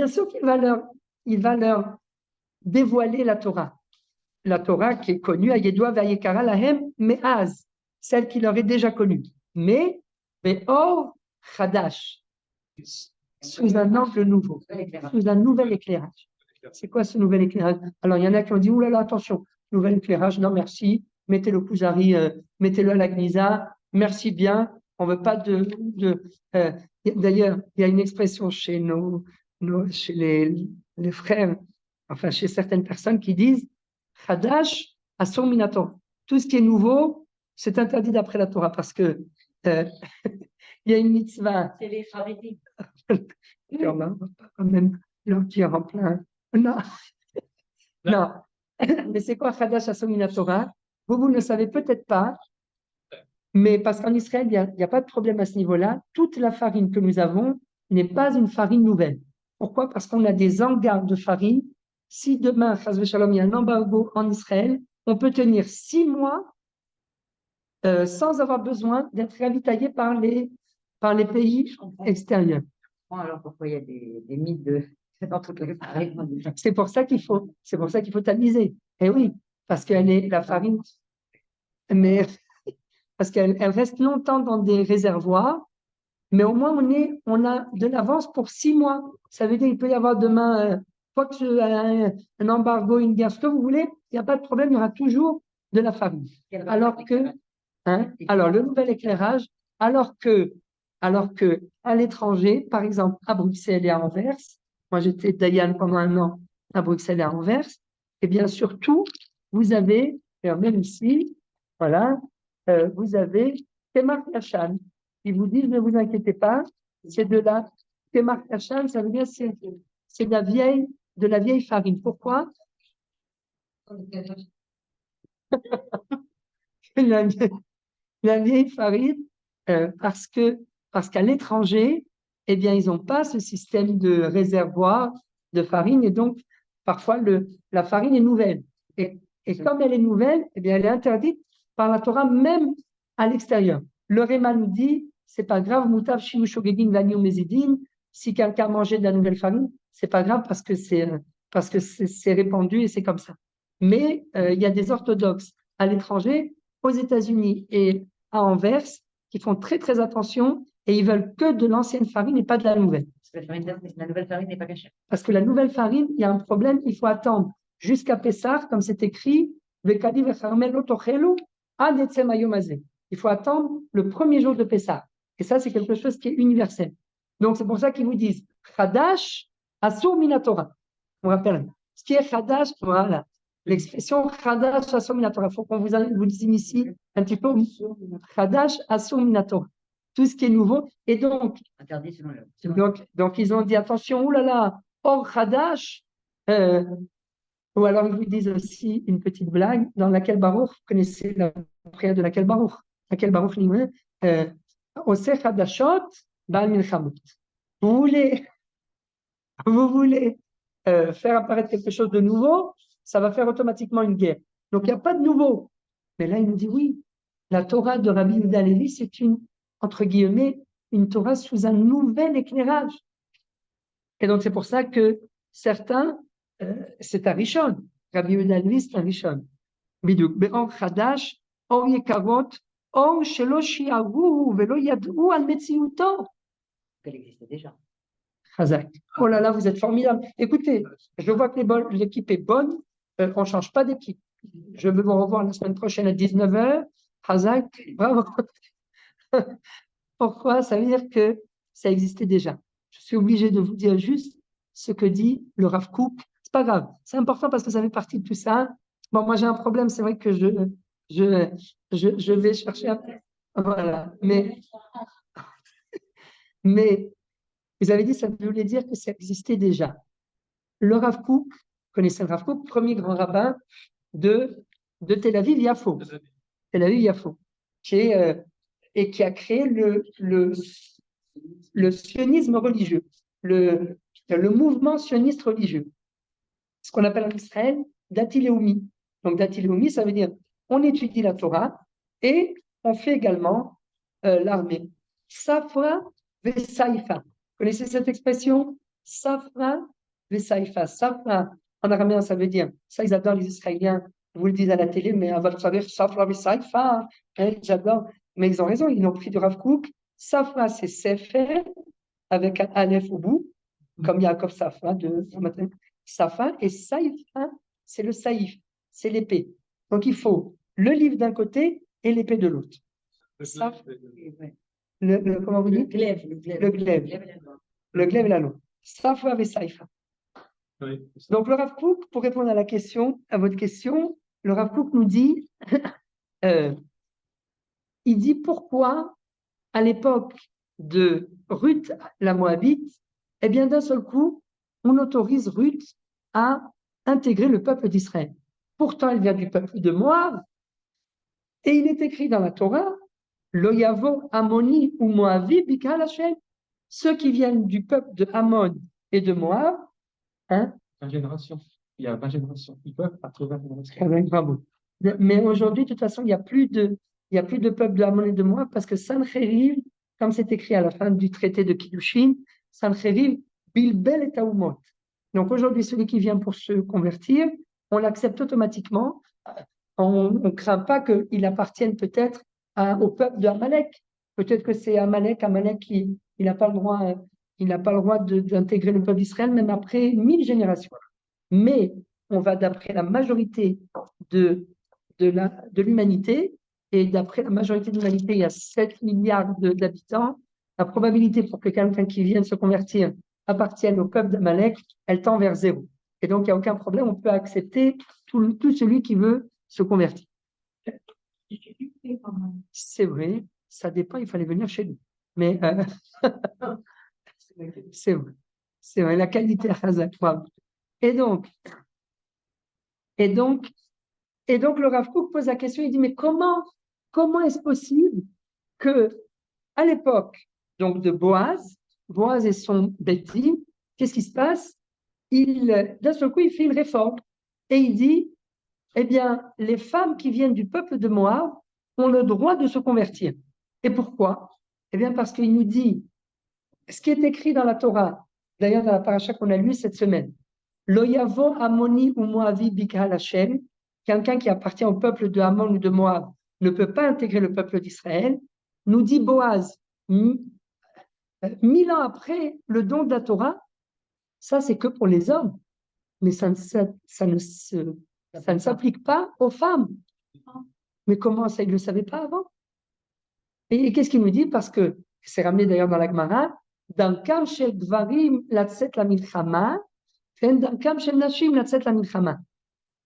A: sûr qu'il va leur dévoiler la Torah. La Torah qui est connue, Ayedua Vayekara Lahem Me'az, celle qui leur est déjà connue. Mais Or Chadash, sous un angle nouveau, sous un nouvel éclairage. C'est quoi ce nouvel éclairage? Alors, il y en a qui ont dit, ouh là là, attention, nouvel éclairage, non merci, mettez le Kuzari, mettez-le à la Gnisa, merci bien, on ne veut pas d'ailleurs, il y a une expression chez chez les frères, enfin chez certaines personnes qui disent, Chadash Asur Minator. Tout ce qui est nouveau, c'est interdit d'après la Torah parce que il y a une mitzvah.
B: C'est les Haredim.
A: On va quand même leur dire en plein. Non. Non. Mais c'est quoi Chadash Asur Minatora? Vous ne savez peut-être pas, mais parce qu'en Israël, il n'y a pas de problème à ce niveau-là. Toute la farine que nous avons n'est pas une farine nouvelle. Pourquoi? Parce qu'on a des hangars de farine. Si demain, Chas v'Shalom, il y a un embargo en Israël, on peut tenir 6 mois sans avoir besoin d'être ravitaillé par les pays extérieurs.
D: Alors pourquoi il y a des mythes dans toutes les farines?
A: C'est pour ça qu'il faut tamiser. Et oui, parce la farine, mais parce qu'elle reste longtemps dans des réservoirs, mais au moins on a de l'avance pour 6 mois. Ça veut dire qu'il peut y avoir demain, quoi que un embargo, une guerre, ce que vous voulez, il n'y a pas de problème, il y aura toujours de la farine. Alors le nouvel éclairage, alors que à l'étranger, par exemple à Bruxelles et à Anvers, moi j'étais Dayan pendant 1 an à Bruxelles et à Anvers, et bien surtout, vous avez, et même ici, voilà, vous avez Temar Yachan. Ils vous disent, ne vous inquiétez pas, c'est de la Temar Yachan, ça veut dire c'est de la vieille farine. Pourquoi? La vieille farine, parce qu'à l'étranger, eh bien, ils n'ont pas ce système de réservoir de farine et donc parfois la farine est nouvelle. Et comme elle est nouvelle, eh bien, elle est interdite par la Torah même à l'extérieur. Le Réma nous dit, c'est pas grave, moutav shimu shogegin vaniu mezidin, si quelqu'un mangeait de la nouvelle farine, c'est pas grave parce que c'est répandu et c'est comme ça. Mais il y a des orthodoxes à l'étranger, aux États-Unis et à Anvers, qui font très très attention et ils veulent que de l'ancienne farine et pas de la nouvelle.
D: La nouvelle farine n'est pas cachée.
A: Parce que la nouvelle farine, il y a un problème, il faut attendre jusqu'à Pessah, comme c'est écrit, il faut attendre le premier jour de Pessah. Et ça, c'est quelque chose qui est universel. Donc, c'est pour ça qu'ils vous disent Chadash Asur Minatora. On rappelle. Ce qui est Chadash, voilà. L'expression Chadash Asur Minatora. Il faut qu'on vous initie un petit peu. Chadash Asur Minatora. Tout ce qui est nouveau. Et donc,
D: Interdit selon le.
A: donc ils ont dit attention, oulala, Or Chadash. Ou alors ils vous disent aussi une petite blague dans laquelle Baruch, vous connaissez la prière de laquelle Baruch. Laquelle Baruch dit Oseh Chadashot Ba'al Milchamot. Vous voulez faire apparaître quelque chose de nouveau, ça va faire automatiquement une guerre. Donc, il n'y a pas de nouveau. Mais là, il nous dit oui, la Torah de Rabbi Yehuda Halevi, c'est une, entre guillemets, une Torah sous un nouvel éclairage. Et donc, c'est pour ça que certains, c'est un Rishon. Rabbi Yehuda Halevi, c'est un Rishon. Biduk. Be'or Chadash, Or Yekarot, Or Shelo Shi'aru, Velo Yad'u al Metziuto.
D: Elle existait déjà.
A: Chazak. Oh là là, vous êtes formidable. Écoutez, je vois que l'équipe est bonne. On ne change pas d'équipe. Je vais vous revoir la semaine prochaine à 19h. Chazak, bravo. Pourquoi? Ça veut dire que ça existait déjà. Je suis obligé de vous dire juste ce que dit le Rav Kook. C'est pas grave. C'est important parce que ça fait partie de tout ça. Bon, moi j'ai un problème. C'est vrai que je vais chercher un... Voilà. Mais vous avez dit, ça voulait dire que ça existait déjà. Le Rav Kook, vous connaissez le Rav Kook, premier grand rabbin de Tel Aviv-Yafo. Tel Aviv-Yafo. Et qui a créé le sionisme religieux, le mouvement sioniste religieux. Ce qu'on appelle en Israël Dati Leumi. Donc Dati Leumi, ça veut dire on étudie la Torah et on fait également l'armée. Safra Vesaïfa. Vous connaissez cette expression? Safra Vesaïfa. Safra, en araméen, ça veut dire, ça ils adorent les Israéliens, vous le dites à la télé, mais à votre savoir, Safra Vesaïfa, j'adore. Mais ils ont raison, ils l'ont pris de Rav Kook. Safra, c'est Sefer, avec un Aleph au bout, comme Yaakov Safra de Safa, et Saïfa, c'est le Saïf, c'est l'épée. Donc il faut le livre d'un côté et l'épée de l'autre. Comment vous dites? Le glaive. Le glaive et l'anneau. Safra et Saïfa. Donc le Rav Kook, pour répondre à votre question, le Rav Kook nous dit, il dit pourquoi à l'époque de Ruth la Moabite, eh bien d'un seul coup, on autorise Ruth à intégrer le peuple d'Israël. Pourtant, elle vient du peuple de Moab, et il est écrit dans la Torah, Lo yavo Amoni ou Moavi bikal Hashem. Ceux qui viennent du peuple de Ammon et de Moab,
C: 20 générations. Il y a 20 générations. Ils peuvent après 20 générations.
A: Bravo. Mais aujourd'hui, de toute façon, il n'y a plus de peuple de Ammon et de Moab parce que Sancheriv, comme c'est écrit à la fin du traité de Kiddushin, Sancheriv, Bilbel et Taumot. Donc aujourd'hui, celui qui vient pour se convertir, on l'accepte automatiquement. On ne craint pas qu'il appartienne peut-être au peuple de Amalek. Peut-être que c'est Amalek qui il n'a pas le droit d'intégrer le peuple d'Israël, même après 1000 générations. Mais on va d'après la majorité de l'humanité, et d'après la majorité de l'humanité, il y a 7 milliards d'habitants. La probabilité pour que quelqu'un qui vienne se convertir appartienne au peuple d'Amalek, elle tend vers 0. Et donc, il n'y a aucun problème, on peut accepter tout celui qui veut se convertir. C'est vrai, ça dépend, il fallait venir chez nous. Mais c'est vrai, la qualité à Hazak. Et donc, le Rav Kook pose la question, il dit, mais comment est-ce possible que, à l'époque donc de Boaz et son Beth-Din, qu'est-ce qui se passe? D'un seul coup, il fait une réforme et il dit, eh bien, les femmes qui viennent du peuple de Moab ont le droit de se convertir. Et pourquoi? Eh bien, parce qu'il nous dit, ce qui est écrit dans la Torah, d'ailleurs dans la paracha qu'on a lue cette semaine, Lo yavo Amoni ou Moavi bikal Hashem, quelqu'un qui appartient au peuple de Ammon ou de Moab ne peut pas intégrer le peuple d'Israël, nous dit Boaz, 1000 ans après le don de la Torah, ça c'est que pour les hommes, mais ça ne s'applique pas aux femmes. Mais comment ça, ils ne le savaient pas avant? Et qu'est-ce qu'il nous dit? Parce que, c'est ramené d'ailleurs dans la Gemara, dans Kam shel Dvarim latzet la milchama, dans Kam shel Nashim latzet la milchama.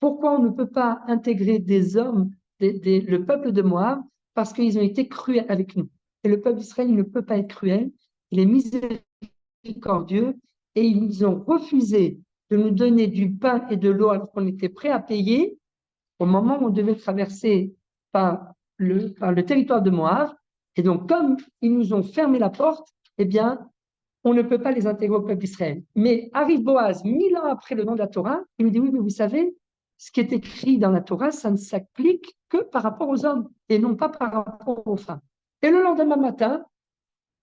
A: Pourquoi on ne peut pas intégrer des hommes, le peuple de Moab, parce qu'ils ont été cruels avec nous. Et le peuple d'Israël, il ne peut pas être cruel, il est miséricordieux, et ils ont refusé de nous donner du pain et de l'eau alors qu'on était prêt à payer au moment où on devait traverser par le territoire de Moab. Et donc, comme ils nous ont fermé la porte, eh bien, on ne peut pas les intégrer au peuple d'Israël. Mais arrive Boaz, 1000 ans après le nom de la Torah, il nous dit, oui, mais vous savez, ce qui est écrit dans la Torah, ça ne s'applique que par rapport aux hommes et non pas par rapport aux femmes. Et le lendemain matin,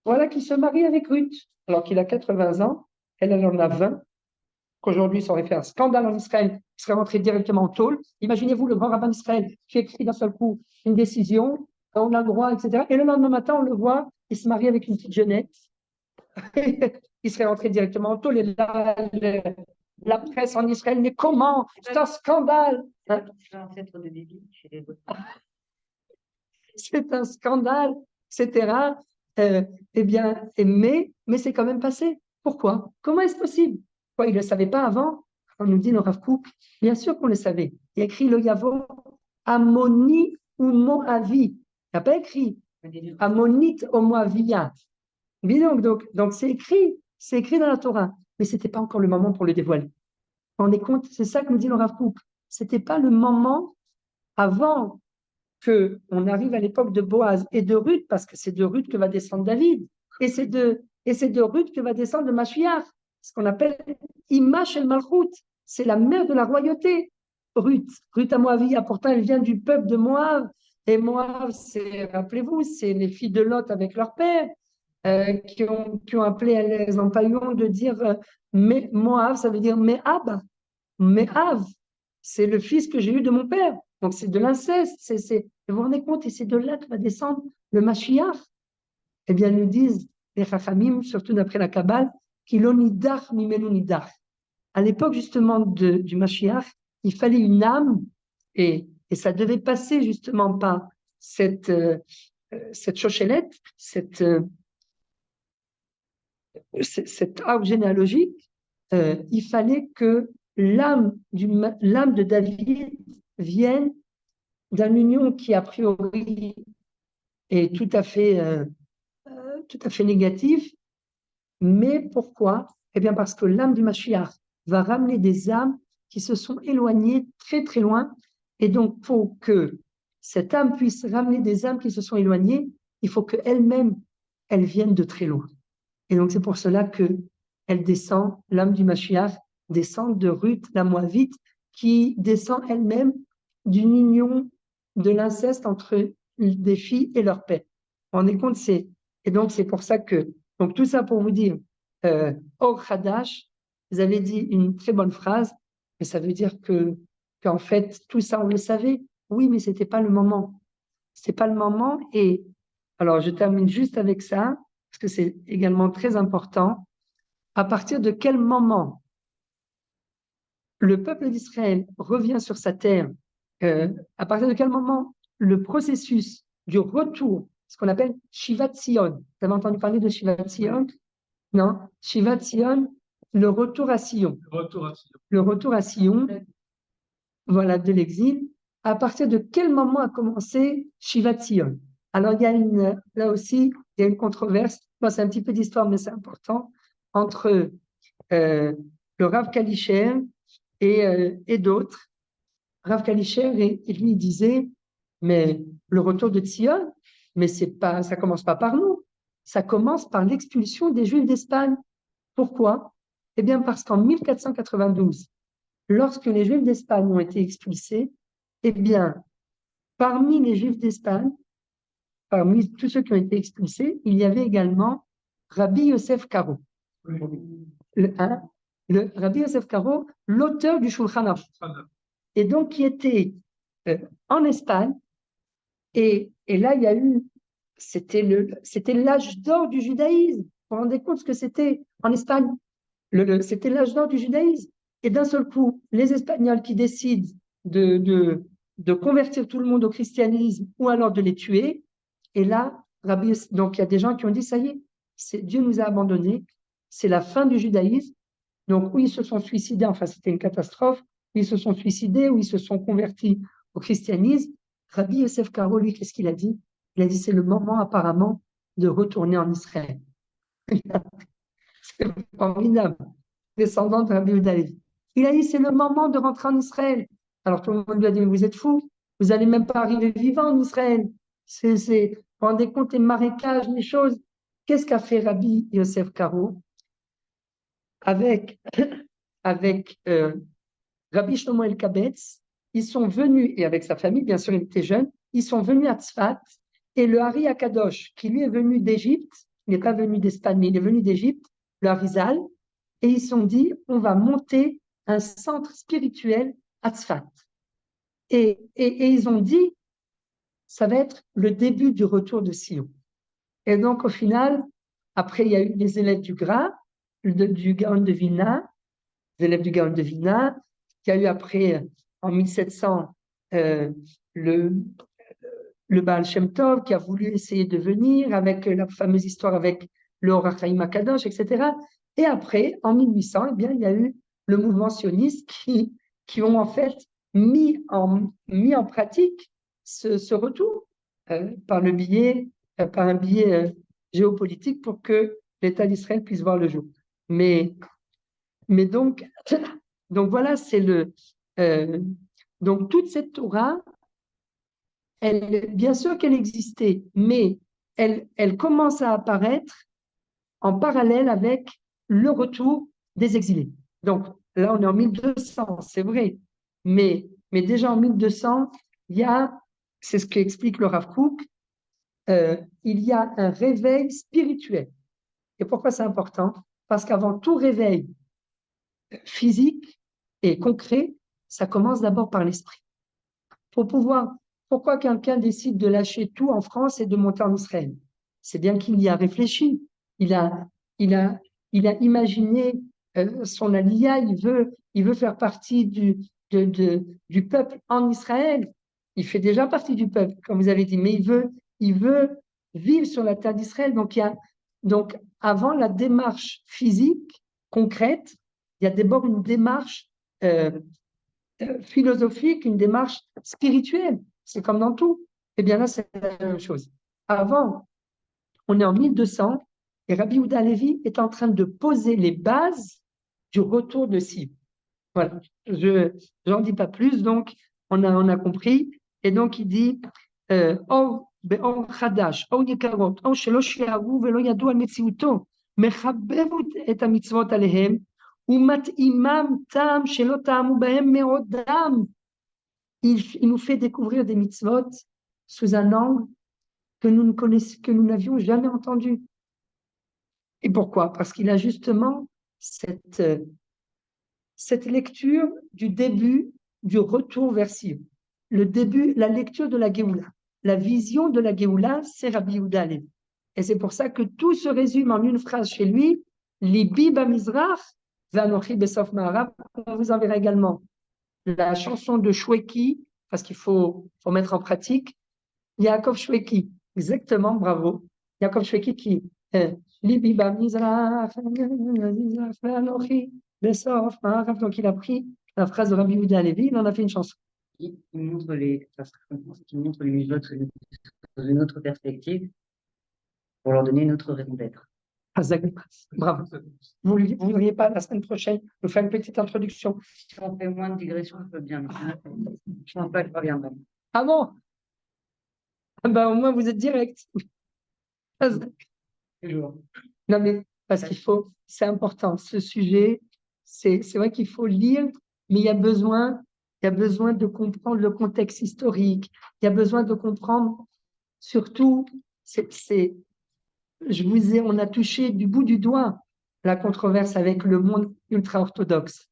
A: voilà qu'il se marie avec Ruth, alors qu'il a 80 ans, elle en a 20, qu'aujourd'hui ça aurait fait un scandale en Israël, il serait rentré directement en tôle. Imaginez-vous le grand rabbin d'Israël qui écrit d'un seul coup une décision, on a le droit, etc. Et le lendemain matin, on le voit, il se marie avec une petite jeunette. Il serait rentré directement en tôle. Et là, la presse en Israël, mais comment? C'est un scandale. Hein? C'est un scandale, etc. Eh bien, mais c'est quand même passé. Pourquoi? Comment est-ce possible? Quoi, il ne le savait pas avant? On nous dit le Rav Kook, bien sûr qu'on le savait. Il a écrit le Yavo Ammoni ou Moavi. Il n'a pas écrit Ammonite ou Moavia. Donc c'est écrit dans la Torah, mais ce n'était pas encore le moment pour le dévoiler. Vous vous rendez compte? C'est ça que nous dit le Rav Kook. Ce n'était pas le moment avant qu'on arrive à l'époque de Boaz et de Ruth, parce que c'est de Ruth que va descendre David, et c'est de Ruth que va descendre le Mashiach, ce qu'on appelle Imash el Malchut, c'est la mère de la royauté. Ruth à Moavia, pourtant elle vient du peuple de Moab, et Moab, rappelez-vous, c'est les filles de Lot avec leur père, qui ont appelé les empaillons de dire Moab, ça veut dire Me'ab, c'est le fils que j'ai eu de mon père. Donc c'est de l'inceste. Vous vous rendez compte? Et c'est de là que va descendre le Mashiach. Eh bien, nous disent les Chachamim, surtout d'après la Kabbale, qu'il onidach mimenu nidach. À l'époque justement du Mashiach, il fallait une âme et ça devait passer justement par cette chochelette, cet arbre généalogique. Il fallait que l'âme de David vienne d'une union qui a priori est tout à fait négative. Mais pourquoi? Eh bien parce que l'âme du Mashiach va ramener des âmes qui se sont éloignées très très loin. Et donc pour que cette âme puisse ramener des âmes qui se sont éloignées, il faut qu'elle-même, elle vienne de très loin. Et donc c'est pour cela que elle descend, l'âme du Mashiach descend de Ruth, la Moabite, qui descend elle-même d'une union de l'inceste entre des filles et leur père. Vous vous rendez compte? Et donc c'est pour ça que, donc tout ça pour vous dire, Or Hadash, vous avez dit une très bonne phrase, mais ça veut dire qu'en fait, tout ça on le savait. Oui, mais c'était pas le moment. C'est pas le moment. Et alors je termine juste avec ça, parce que c'est également très important. À partir de quel moment le peuple d'Israël revient sur sa terre, à partir de quel moment le processus du retour, ce qu'on appelle Shivat Zion, vous avez entendu parler de Shivat Zion? Non, Shivat Zion, le retour à Sion. Le retour à Sion, voilà, de l'exil. À partir de quel moment a commencé Shivat Zion? Alors, là aussi, il y a une controverse. Bon, c'est un petit peu d'histoire, mais c'est important, entre le Rav Kalischer et d'autres. Rav Kalischer, et lui, il disait, mais le retour de Sion, mais ça commence pas par nous. Ça commence par l'expulsion des Juifs d'Espagne. Pourquoi? Eh bien, parce qu'en 1492, lorsque les Juifs d'Espagne ont été expulsés, eh bien, parmi les Juifs d'Espagne, parmi tous ceux qui ont été expulsés, il y avait également Rabbi Yosef Karo. Le Rabbi Yosef Karo, l'auteur du Shulchan Aruch. Et donc, qui était en Espagne. Et là, il y a eu, c'était l'âge d'or du judaïsme. Vous vous rendez compte ce que c'était en Espagne? C'était l'âge d'or du judaïsme. Et d'un seul coup, les Espagnols qui décident de convertir tout le monde au christianisme ou alors de les tuer. Et là, donc il y a des gens qui ont dit, ça y est, Dieu nous a abandonnés, c'est la fin du judaïsme. Donc, oui, ils se sont suicidés, enfin, c'était une catastrophe. ils se sont suicidés ou ils se sont convertis au christianisme. Rabbi Yosef Karo, lui, qu'est-ce qu'il a dit? Il a dit c'est le moment apparemment de retourner en Israël. C'est formidable, descendant de Rabbi Yehuda Halevi. Il a dit c'est le moment de rentrer en Israël. Alors tout le monde lui a dit mais vous êtes fous, vous n'allez même pas arriver vivant en Israël. Vous vous rendez compte les marécages, les choses. Qu'est-ce qu'a fait Rabbi Yosef Karo avec Rabbi Shlomo Elkabetz? Ils sont venus, et avec sa famille, bien sûr, il était jeune, ils sont venus à Tzfat, et le Hari Akadosh, qui lui est venu d'Égypte, il n'est pas venu d'Espagne, mais il est venu d'Égypte, le Harizal, et ils se sont dit, on va monter un centre spirituel à Tzfat. Et ils ont dit, ça va être le début du retour de Sion. Et donc, au final, après, il y a eu les élèves du Gra, du Gaon de Vilna, les élèves du Gaon de Vilna. Il y a eu après, en 1700, le Baal Shem Tov qui a voulu essayer de venir avec la fameuse histoire avec le Or HaChaim HaKadosh, etc. Et après, en 1800, eh bien, il y a eu le mouvement sioniste qui ont en fait mis en pratique ce retour par un biais géopolitique pour que l'État d'Israël puisse voir le jour. Mais donc voilà, c'est donc toute cette Torah, bien sûr qu'elle existait, mais elle commence à apparaître en parallèle avec le retour des exilés. Donc là, on est en 1200, c'est vrai, mais déjà en 1200, c'est ce qu'explique le Rav Kook, il y a un réveil spirituel. Et pourquoi c'est important? Parce qu'avant tout réveil physique et concret, ça commence d'abord par l'esprit. Pourquoi quelqu'un décide de lâcher tout en France et de monter en Israël? C'est bien qu'il y a réfléchi. Il a imaginé son alia. Il veut faire partie du peuple en Israël. Il fait déjà partie du peuple, comme vous avez dit, mais il veut vivre sur la terre d'Israël. Donc, avant la démarche physique, concrète, il y a d'abord une démarche philosophique, une démarche spirituelle. C'est comme dans tout. Eh bien là, c'est la même chose. Avant, on est en 1200 et Rabbi Yehuda Halevi est en train de poser les bases du retour de Sion. Voilà, je n'en dis pas plus, donc on a compris. Et donc il dit Or be'or chadash, or yekarot, or shelo shi'aru ve'lo yadu al metziuto, mechabevet et hamitzvot alehem, ומתאימם טעם שלא טעמו בהם מעודם. Il nous fait découvrir des mitzvot sous un angle que nous n'avions jamais entendu. Et pourquoi? Parce qu'il a justement cette lecture du début du retour vers Sion. Le début, la lecture de la Géoula. La vision de la Géoula, c'est Rabbi Yehuda Halevi. Et c'est pour ça que tout se résume en une phrase chez lui, Libi bamizrach, Vanochi besof ma'arav. On vous enverra également la chanson de Shweki, parce qu'il faut mettre en pratique. Yaakov Shweki, exactement, bravo. Yaakov Shweki qui Libi bamizrach, Vanochi besof ma'arav. Donc il a pris la phrase de Rabbi Yehuda Halevi, il en a fait une chanson.
D: Il montre les mitzvot dans une autre perspective pour leur donner une autre raison d'être.
A: Bravo. Vous ne voudriez pas la semaine prochaine nous faire une petite introduction?
D: Si on fait moins de digressions, je peux bien. Je pense pas que je reviendrai.
A: Ah bon? Ben, au moins vous êtes direct.
C: Toujours.
A: Non mais parce c'est important. Ce sujet, c'est vrai qu'il faut lire, mais il y a besoin de comprendre le contexte historique. Il y a besoin de comprendre surtout, on a touché du bout du doigt la controverse avec le monde ultra-orthodoxe.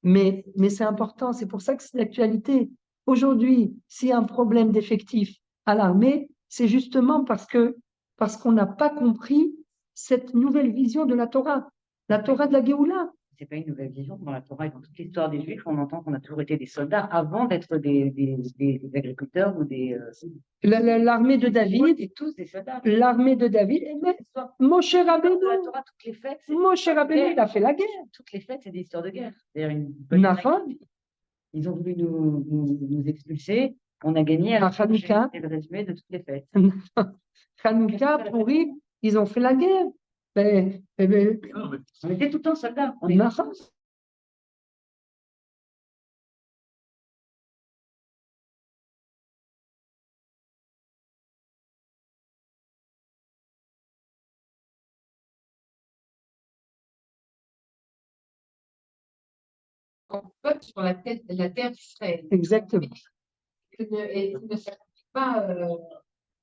A: Mais c'est important, c'est pour ça que c'est l'actualité. Aujourd'hui, s'il y a un problème d'effectifs à l'armée, c'est justement parce qu'on n'a pas compris cette nouvelle vision de la Torah de la Géoula.
D: C'est pas une nouvelle vision. Dans la Torah et dans toute l'histoire des Juifs, on entend qu'on a toujours été des soldats avant d'être des agriculteurs ou des.
A: L'armée de David.
D: Ils étaient tous des soldats.
A: L'armée de David. Moshe Rabbeinu.
D: Dans la Torah, toutes les fêtes.
A: Moshe Rabbeinu, il a fait la guerre.
D: Toutes les fêtes, c'est des histoires de guerre. C'est-à-dire
A: Nahon.
D: Ils ont voulu nous expulser. On a gagné
A: À
D: alors que
A: Hanouka.
D: c'est le résumé de toutes les fêtes.
A: Hanouka, Pourim, ils ont fait la guerre. Mais,
C: Non, mais
D: On était tout le temps soldats. On est
A: Nahon.
B: On vote sur la terre d'Israël.
A: Exactement.
B: Et ne s'applique pas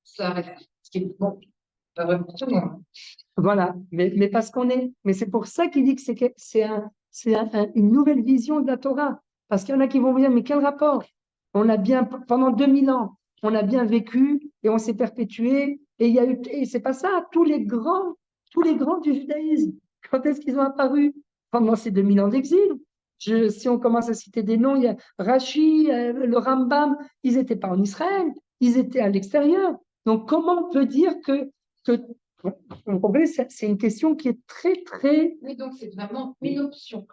B: ça. Ce qui est bon, pas vraiment tout le monde.
A: Voilà, mais parce qu'on est, mais c'est pour ça qu'il dit que une nouvelle vision de la Torah. Parce qu'il y en a qui vont dire, mais quel rapport? On a bien, pendant 2000 ans, on a bien vécu et on s'est perpétué. Et il y a eu, et c'est pas ça, tous les grands du judaïsme, quand est-ce qu'ils ont apparu? Pendant ces 2000 ans d'exil. Si on commence à citer des noms, il y a Rashi, le Rambam, ils n'étaient pas en Israël, ils étaient à l'extérieur. Donc, comment on peut dire que vous comprenez, c'est une question qui est très, très,
B: Oui, donc c'est vraiment une option.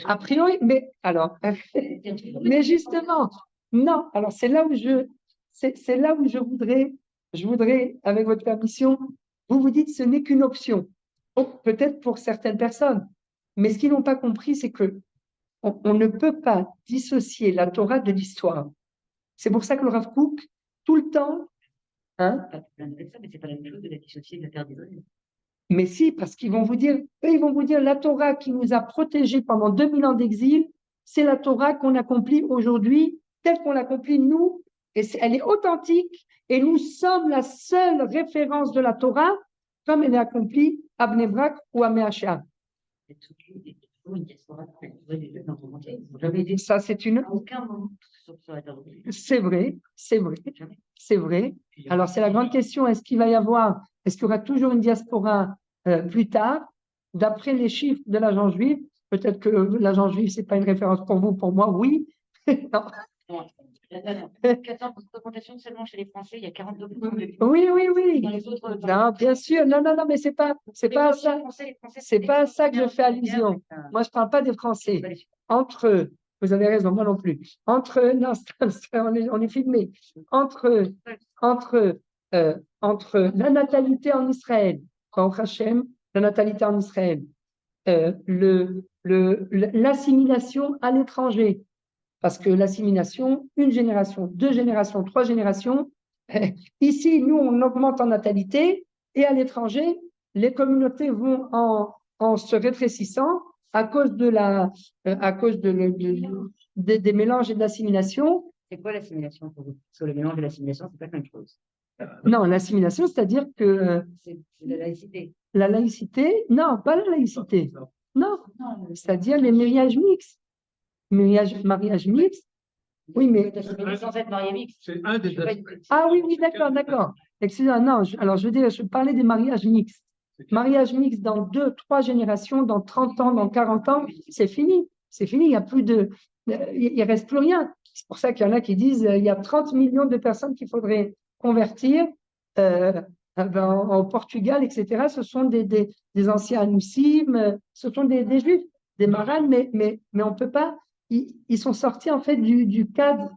A: a priori, mais alors, mais justement, non, alors c'est là où c'est là où je voudrais, avec votre permission, vous dites ce n'est qu'une option. Peut-être pour certaines personnes, mais ce qu'ils n'ont pas compris, c'est que on ne peut pas dissocier la Torah de l'histoire. C'est pour ça que le Rav Kook, tout le temps, hein,
D: Pas de problème avec ça, mais c'est pas la même chose de la dissocier de la terre d'Israël.
A: mais si, parce qu'ils vont vous dire, eux, ils vont vous dire, la Torah qui nous a protégés pendant 2000 ans d'exil, c'est la Torah qu'on accomplit aujourd'hui, telle qu'on l'accomplit nous, et elle est authentique, et nous sommes la seule référence de la Torah comme elle est accomplie à Bnei Brak ou à Me'achar.
D: Il y a toujours une diaspora dans le monde entier. Vous avez été
A: Ça, c'est une,
D: à aucun moment sur la terre d'Israël.
A: c'est vrai, c'est vrai,
D: Jamais.
A: c'est vrai. Alors, c'est la grande question, est-ce qu'il y aura toujours une diaspora plus tard? D'après les chiffres de l'agent juif, peut-être que l'agent juif, c'est pas une référence pour vous, pour moi, oui. Non.
D: Non, 14 augmentation seulement chez les Français, il y a 42% de
A: Oui, oui, oui.
D: dans les autres.
A: Non, bien sûr, non, non, non, mais c'est pas à ça, c'est pas à ça que je fais allusion. Moi, je parle pas des Français. Entre eux, vous avez raison, moi non plus. Entre eux, non, on est filmé. Entre la natalité en Israël, Baruch Hashem, la natalité en Israël, l'assimilation à l'étranger, parce que l'assimilation, une génération, 2 générations, 3 générations, ici, nous, on augmente en natalité, et à l'étranger, les communautés vont en se rétrécissant à cause des mélanges et de l'assimilation.
D: C'est quoi l'assimilation pour vous? Parce que le mélange et l'assimilation, c'est pas la même chose.
A: Non, l'assimilation, c'est-à-dire que
D: C'est la laïcité.
A: la laïcité, non, pas la laïcité, non, c'est-à-dire les mariages mixtes. Mariage mixte, oui, mais.
D: Sans être marié mixte.
C: c'est un des
A: Ah oui, oui, d'accord, d'accord. Excusez-moi, non, alors je veux dire, je parlais des mariages mixtes. Mariage mixte dans 2, 3 générations, dans 30 ans, dans 40 ans, c'est fini. C'est fini, il n'y a plus il reste plus rien. C'est pour ça qu'il y en a qui disent il y a 30 millions de personnes qu'il faudrait convertir au Portugal, etc. Ce sont des anciens Anoussim, ce sont des Juifs, des Maranes, mais on ne peut pas. Ils sont sortis en fait du cadre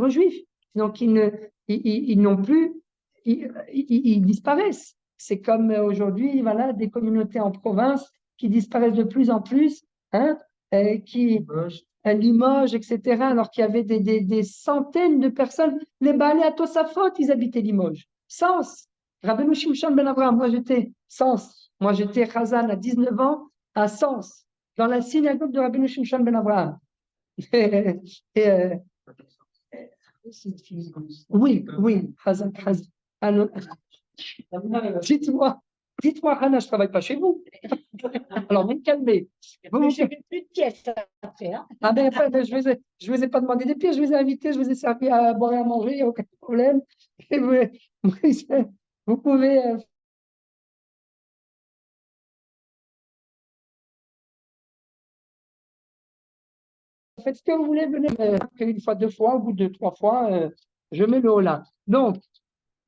A: juif. Donc ils n'ont plus, ils disparaissent. C'est comme aujourd'hui, voilà, des communautés en province qui disparaissent de plus en plus, hein, Limoges, etc. Alors qu'il y avait des centaines de personnes. Les Baalé à Tosafot, ils habitaient Limoges. Sens. Rabbeinu Shimshon ben Abraham, moi j'étais Chazan à 19 ans à Sens, dans la synagogue de Rabbeinu Shimshon ben Abraham. Oui, oui, Chazan. Alors, dites-moi, Hannah, je ne travaille pas chez vous. Alors, vous me calmez.
B: J'ai plus de pièces après. Hein.
A: Ah ben, je vous ai pas demandé des pièces, je vous ai invité, je vous ai servi à boire et à manger, il n'y a aucun problème. Et vous pouvez faites ce que vous voulez, venez une fois, 2 fois, au bout de 3 fois, je mets le holà. Donc,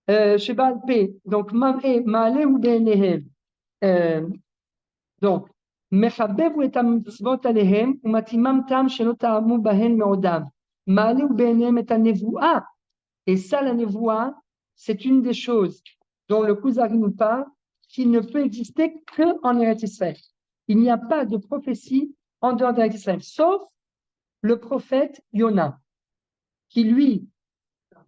A: chez Baal P, donc, Ma'ale ou Be'enehem. Donc, מחבב את המצוות עליהם ומתאימם טעם שלא טעמו בהן מעודם. מעלו בעיניהם את הנבואה. Et ça, la névoie, c'est une des choses dont le Kuzari nous parle, qui ne peut exister qu'en Eretz Israël. Il n'y a pas de prophétie en dehors d'Eretz Israël, sauf le prophète Yona, qui lui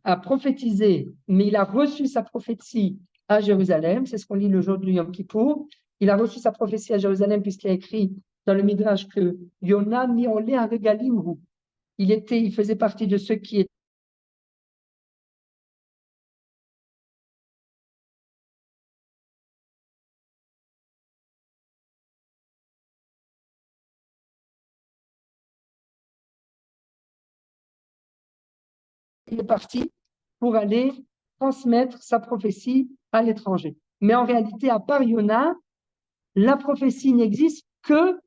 A: a prophétisé, mais il a reçu sa prophétie à Jérusalem. C'est ce qu'on lit le jour du Yom Kippour. Il a reçu sa prophétie à Jérusalem puisqu'il a écrit dans le Midrash que Yona mi'olé haregalim hu. Il faisait partie de ceux qui est parti pour aller transmettre sa prophétie à l'étranger. Mais en réalité, à part Yona, la prophétie n'existe que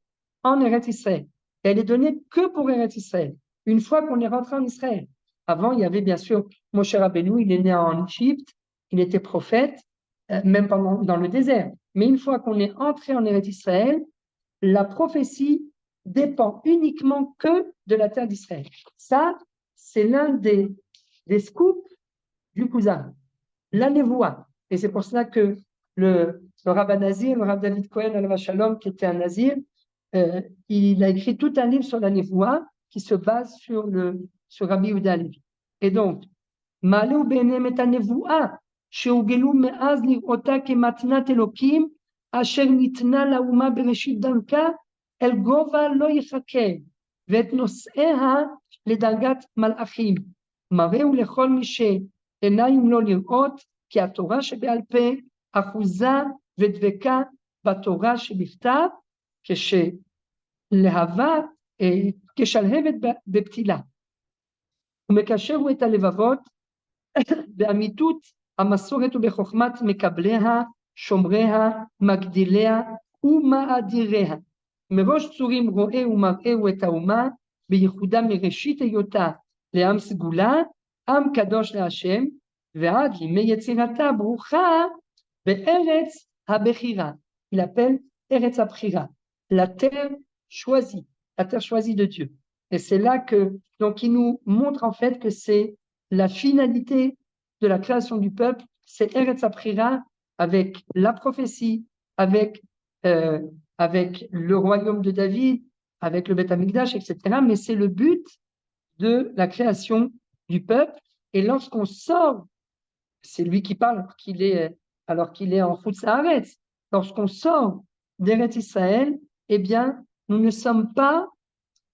A: en Eretz Israël. Elle est donnée que pour Eretz Israël. Une fois qu'on est rentré en Israël. Avant, il y avait bien sûr Moshe Rabbeinu, il est né en Égypte, il était prophète, même dans le désert. Mais une fois qu'on est entré en Eretz Israël, la prophétie dépend uniquement que de la terre d'Israël. Ça, c'est l'un des scoops du Kuzari, la névoie. Et c'est pour cela que le rabbin nazir, le rabbin David Cohen, alav shalom, qui était un nazir, il a écrit tout un livre sur la névoie qui se base sur Rabbi Yehuda Halevi. Et donc, Ma'aleu be'eneim et hanevoa, she'ugelu me'az lir'ota kematnat Elokim, asher nitna la'uma bereshit darka, el gova lo yichaker, ve'et nos'eha לדרגת מלאכים, מראהו לכל מי שעיניים לא לראות, כי התורה שבעל פה אחוזה ודבקה בתורה שבכתב, כשלהבת בפתילה. ומקשרו את הלבבות באמיתות המסורת ובחוכמת מקבליה, שומריה, מגדיליה ומאדיריה. מראש צורים רואה ומראהו את האומה, בייחודה מראשית היותה לעם סגולה, עם קדוש להשם, ועד ימי יצירתה ברוכה בארץ הבחירה. Il appelle Eretz HaBchira, la terre choisie de Dieu. Et c'est là que, donc, il nous montre en fait que c'est la finalité de la création du peuple, c'est Eretz HaBchira avec la prophétie, avec le royaume de David, avec le Beth Amikdash, etc. Mais c'est le but de la création du peuple. Et lorsqu'on sort, c'est lui qui parle alors qu'il est en Chutz Haaretz, lorsqu'on sort d'Eretz Israël, eh bien, nous ne sommes pas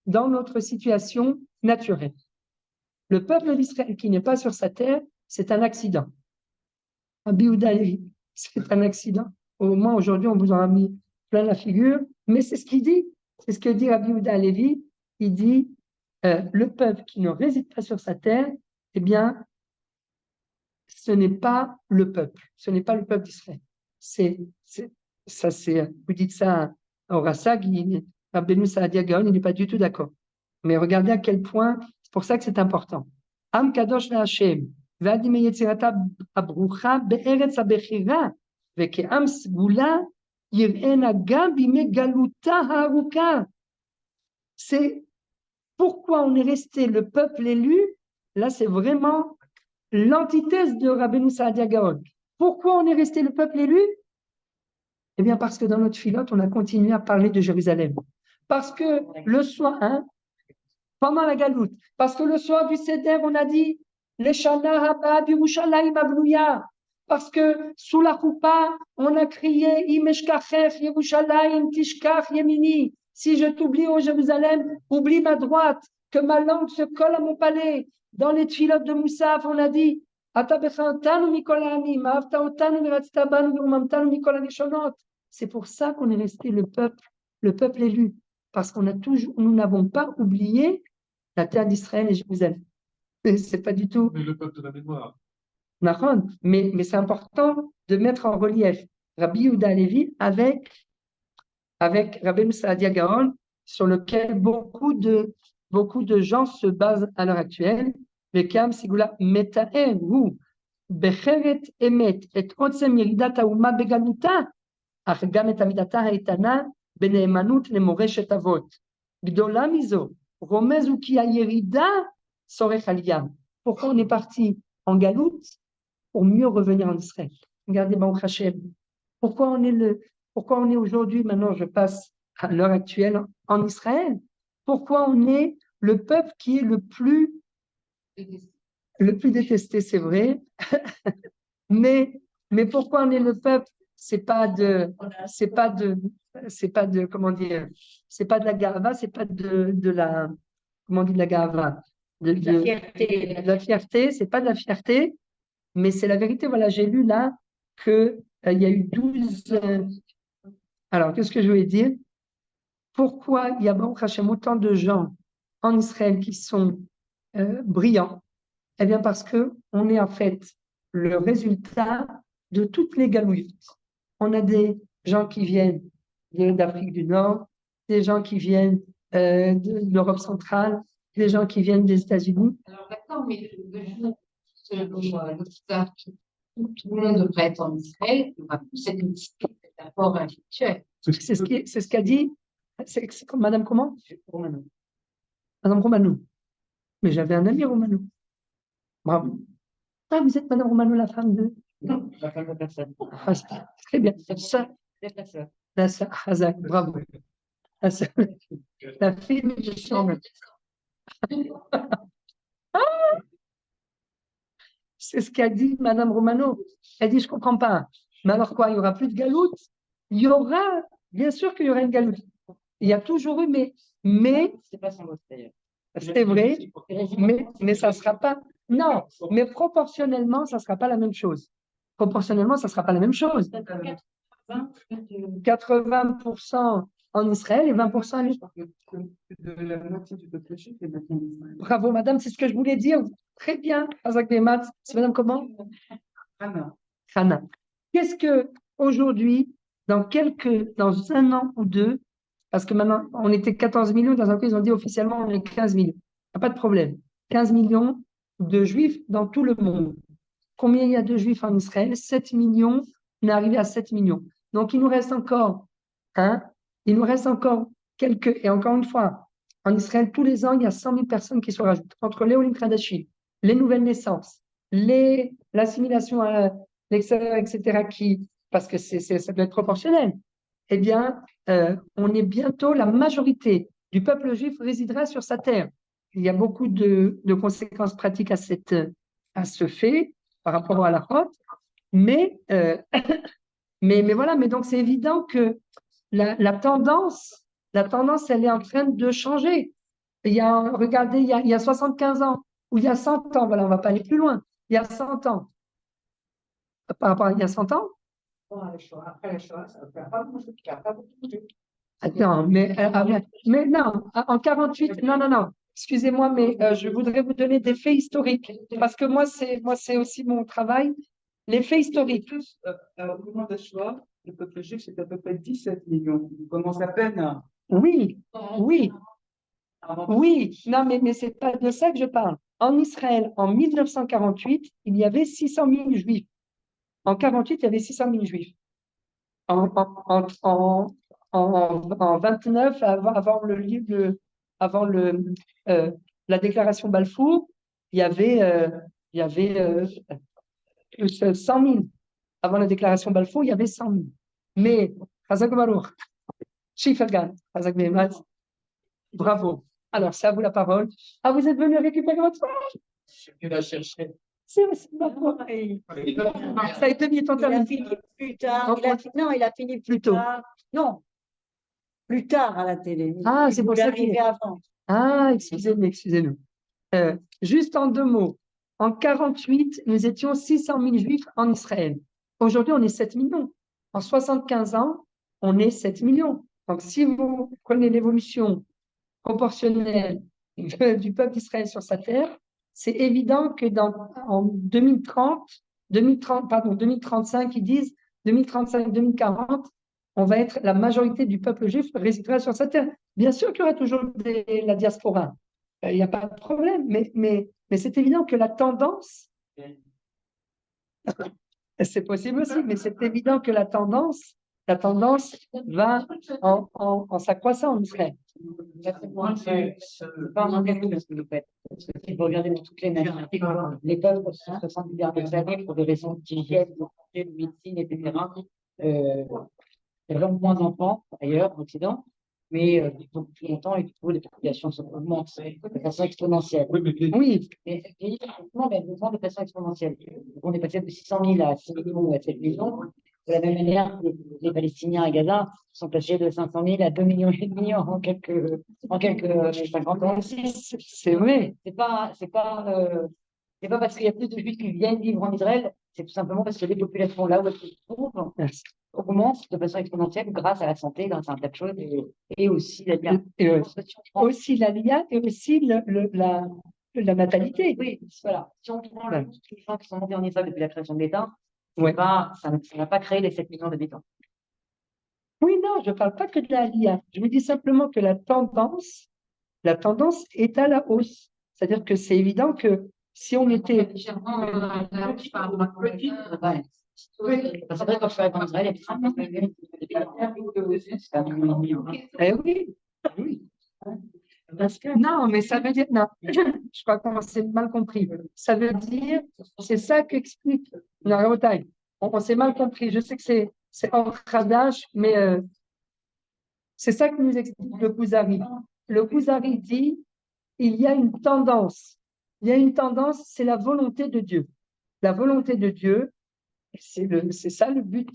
A: dans notre situation naturelle. Le peuple d'Israël qui n'est pas sur sa terre, c'est un accident. Rabbi Yehuda Halevi, c'est un accident. Au moins, aujourd'hui, on vous en a mis plein la figure, mais c'est ce qu'il dit. C'est ce que dit Rabbi Yehuda Halevi. Il dit, le peuple qui ne réside pas sur sa terre, eh bien, ce n'est pas le peuple. Ce n'est pas le peuple d'Israël. Vous dites ça au Rassag, Rabbeinu Saadia Gaon, il n'est pas du tout d'accord. Mais regardez à quel point, c'est pour ça que c'est important. Am kadosh la'Hashem, ועד ימי יצירתה הברוכה בארץ הבחירה, וכעם סגולה יראנה גם בימי גלותה הארוכה. C'est pourquoi on est resté le peuple élu. Là, c'est vraiment l'antithèse de Rabbeinu Saadia Gaon. Pourquoi on est resté le peuple élu? Eh bien, parce que dans notre filote, on a continué à parler de Jérusalem. Parce que le soir, pendant la galoute, parce que le soir du Seder, on a dit Leshana haba b'Yerushalayim habnuya. Parce que sous la choupa, on a crié Imeshkachech Yerushalayim tishkach yemini. Si je t'oublie, ô Jérusalem, oublie ma droite, que ma langue se colle à mon palais. Dans les tfilotes de Moussaf, on a dit c'est pour ça qu'on est resté le peuple élu, parce nous n'avons pas oublié la terre d'Israël et Jérusalem. C'est pas du tout.
C: Mais le peuple de la mémoire.
A: Mais c'est important de mettre en relief Rabbi Yehuda Halevi avec Rabbeinu Saadia Gaon, sur lequel beaucoup de gens se basent à l'heure actuelle. וכעם סגולה מתאר הוא בחרת אמת את עוצם ירידת האומה בגלותה, אך גם את עמידתה האיתנה בנאמנות למורשת אבות. גדולה מזו, רומז הוא כי הירידה צורך עלייה. Pourquoi on est parti en galoute? Pour mieux revenir en Israël. Regardez, Baruch Hashem. Pourquoi on est aujourd'hui, maintenant je passe à l'heure actuelle en Israël? Pourquoi on est le peuple qui est le plus détesté, c'est vrai. mais pourquoi on est le peuple? C'est pas de, comment dire, c'est pas de la gava, c'est pas de la, comment on dit de la gava? De la fierté, c'est pas de la fierté, mais c'est la vérité. Voilà, j'ai lu là que il y a eu 12. Alors, qu'est-ce que je voulais dire? Pourquoi il y a Baruch Hashem autant de gens en Israël qui sont brillants? Eh bien, parce que on est en fait le résultat de toutes les galouilles. On a des gens qui viennent d'Afrique du Nord, des gens qui viennent de l'Europe centrale, des gens qui viennent des États-Unis.
B: Alors d'accord, mais le jour selon l'histoire, tout le monde devrait être en Israël, c'est un rapport intellectuel.
A: C'est ce qu'a dit Madame comment? Romano. Madame Romano. Mais j'avais un ami Romano. Bravo. Ah, vous êtes Madame Romano, la femme de...
D: Non, la femme de personne.
A: Ah, très bien. Ça,
D: C'est la sœur.
A: la sœur, Hazak, bravo. La sœur, la fille de chambre. C'est ce qu'a dit Madame Romano. Elle dit, je ne comprends pas. Mais alors quoi, il n'y aura plus de galoute? Il y aura, bien sûr qu'il y aura une galoute. Il y a toujours eu, mais
D: C'est pas son mot d'ailleurs.
A: c'est vrai, mais ça ne sera pas. Non, mais proportionnellement, ça ne sera pas la même chose. Proportionnellement, ça ne sera pas la même chose. 80% en Israël et 20% en Israël.
C: De la moitié du peuple juif est maintenant en Israël.
A: Bravo, madame, c'est ce que je voulais dire. Très bien, Azak Bemat. C'est madame comment? Hana. Qu'est-ce que aujourd'hui, dans un an ou deux, parce que maintenant, on était 14 millions, dans un coup, ils ont dit officiellement, on est 15 millions. Il n'y a pas de problème. 15 millions de juifs dans tout le monde. Combien il y a de juifs en Israël? 7 millions. On est arrivé à 7 millions. Donc, il nous reste encore, quelques, et encore une fois, en Israël, tous les ans, il y a 100 000 personnes qui se rajoutent. Entre les Olim Kardashim, les nouvelles naissances, l'assimilation à l'extérieur, etc., parce que ça doit être proportionnel, eh bien, on est bientôt, la majorité du peuple juif résidera sur sa terre. Il y a beaucoup de conséquences pratiques à ce fait par rapport à la route, mais voilà, mais donc c'est évident que la tendance, elle est en train de changer. Regardez, il y a 75 ans, ou il y a 100 ans, voilà, on ne va pas aller plus loin, il y a 100 ans, par rapport à il y a 100 ans,
C: Après la Shoah, ça n'a pas beaucoup bougé.
A: attends, mais non, en 48, non, excusez-moi, mais je voudrais vous donner des faits historiques, parce que moi, c'est aussi mon travail, les faits historiques.
C: Au moment de la Shoah, le peuple juif, c'était à peu près 17 millions. On commence à peine à...
A: Oui, non, mais ce n'est pas de ça que je parle. En Israël, en 1948, il y avait 600 000 juifs. En 48, il y avait 600 000 juifs. En 29, avant la déclaration Balfour, il y avait 100 000. Avant la déclaration Balfour, il y avait 100 000. Mais, Chazak Baruch, Shifergan, Chazak Behemat, bravo. Alors, c'est à vous la parole. Ah, vous êtes venu récupérer votre frère?
C: Je vais la chercher.
A: C'est ma faute. Ça a été mis ton
E: Il a
A: terme.
E: fini plus tard.
A: Non,
E: Il a fini plus
A: tôt.
E: tard. Non, plus tard à la télé.
A: Ah,
E: Il
A: c'est pour
E: voulait
A: ça qu'il
E: arriver avant.
A: Ah, excusez-nous. Juste en 2 mots. En 48, nous étions 600 000 juifs en Israël. Aujourd'hui, on est 7 millions. En 75 ans, on est 7 millions. Donc, si vous prenez l'évolution proportionnelle du peuple d'Israël sur sa terre, c'est évident que en 2035, ils disent 2035, 2040, on va être la majorité du peuple juif résidera sur sa terre. Bien sûr qu'il y aura toujours la diaspora. Il n'y a pas de problème, mais c'est évident que la tendance, c'est possible aussi, mais c'est évident que la tendance, la tendance va en s'accroissant en Israël.
D: C'est pas un engagement ce que vous faites. Parce que si vous regardez dans toutes les mathématiques, les peuples se 60 milliards d'années pour des raisons d'hygiène, de santé, de médecine, etc. Il y a vraiment moins d'enfants, ailleurs, en Occident, mais depuis plus longtemps, et du coup, les populations augmentent de façon exponentielle.
A: Oui,
D: Mais effectivement, il y a besoin de façon exponentielle. Donc, on est passé de 600 000 à 6 millions ou à 7 millions. De la même manière que les Palestiniens à Gaza sont passés de 500 000 à 2,5 millions en quelques 50 ans.
A: c'est vrai.
D: C'est pas parce qu'il y a plus de Juifs qui viennent vivre en Israël, c'est tout simplement parce que les populations là où elles se trouvent
A: Merci.
D: augmentent de façon exponentielle grâce à la santé, grâce à un tas de choses, et aussi la bien.
A: Et, aussi l'aliyah et aussi la natalité.
D: Oui, voilà. Si on prend
A: Ouais.
D: les gens qui sont montés en Israël depuis la création de l'État,
A: Ouais.
D: ça n'a pas créé les 7 millions d'habitants.
A: Oui, non, je ne parle pas que de l'aliyah. Je me dis simplement que la tendance est à la hausse. C'est-à-dire que c'est évident que si on était...
B: Légèrement, je parle de ma petite.
D: Ouais. C'est vrai, quand je suis arrivé en Israël, il y avait 50 millions.
A: Eh oui, oui. Non, mais ça veut dire... Non, je crois qu'on s'est mal compris. Ça veut dire... C'est ça qu'explique la taille. On s'est mal compris. Je sais que c'est hors radage, mais c'est ça que nous explique le Kuzari. Le Kuzari dit il y a une tendance. Il y a une tendance, c'est la volonté de Dieu. La volonté de Dieu, c'est ça le but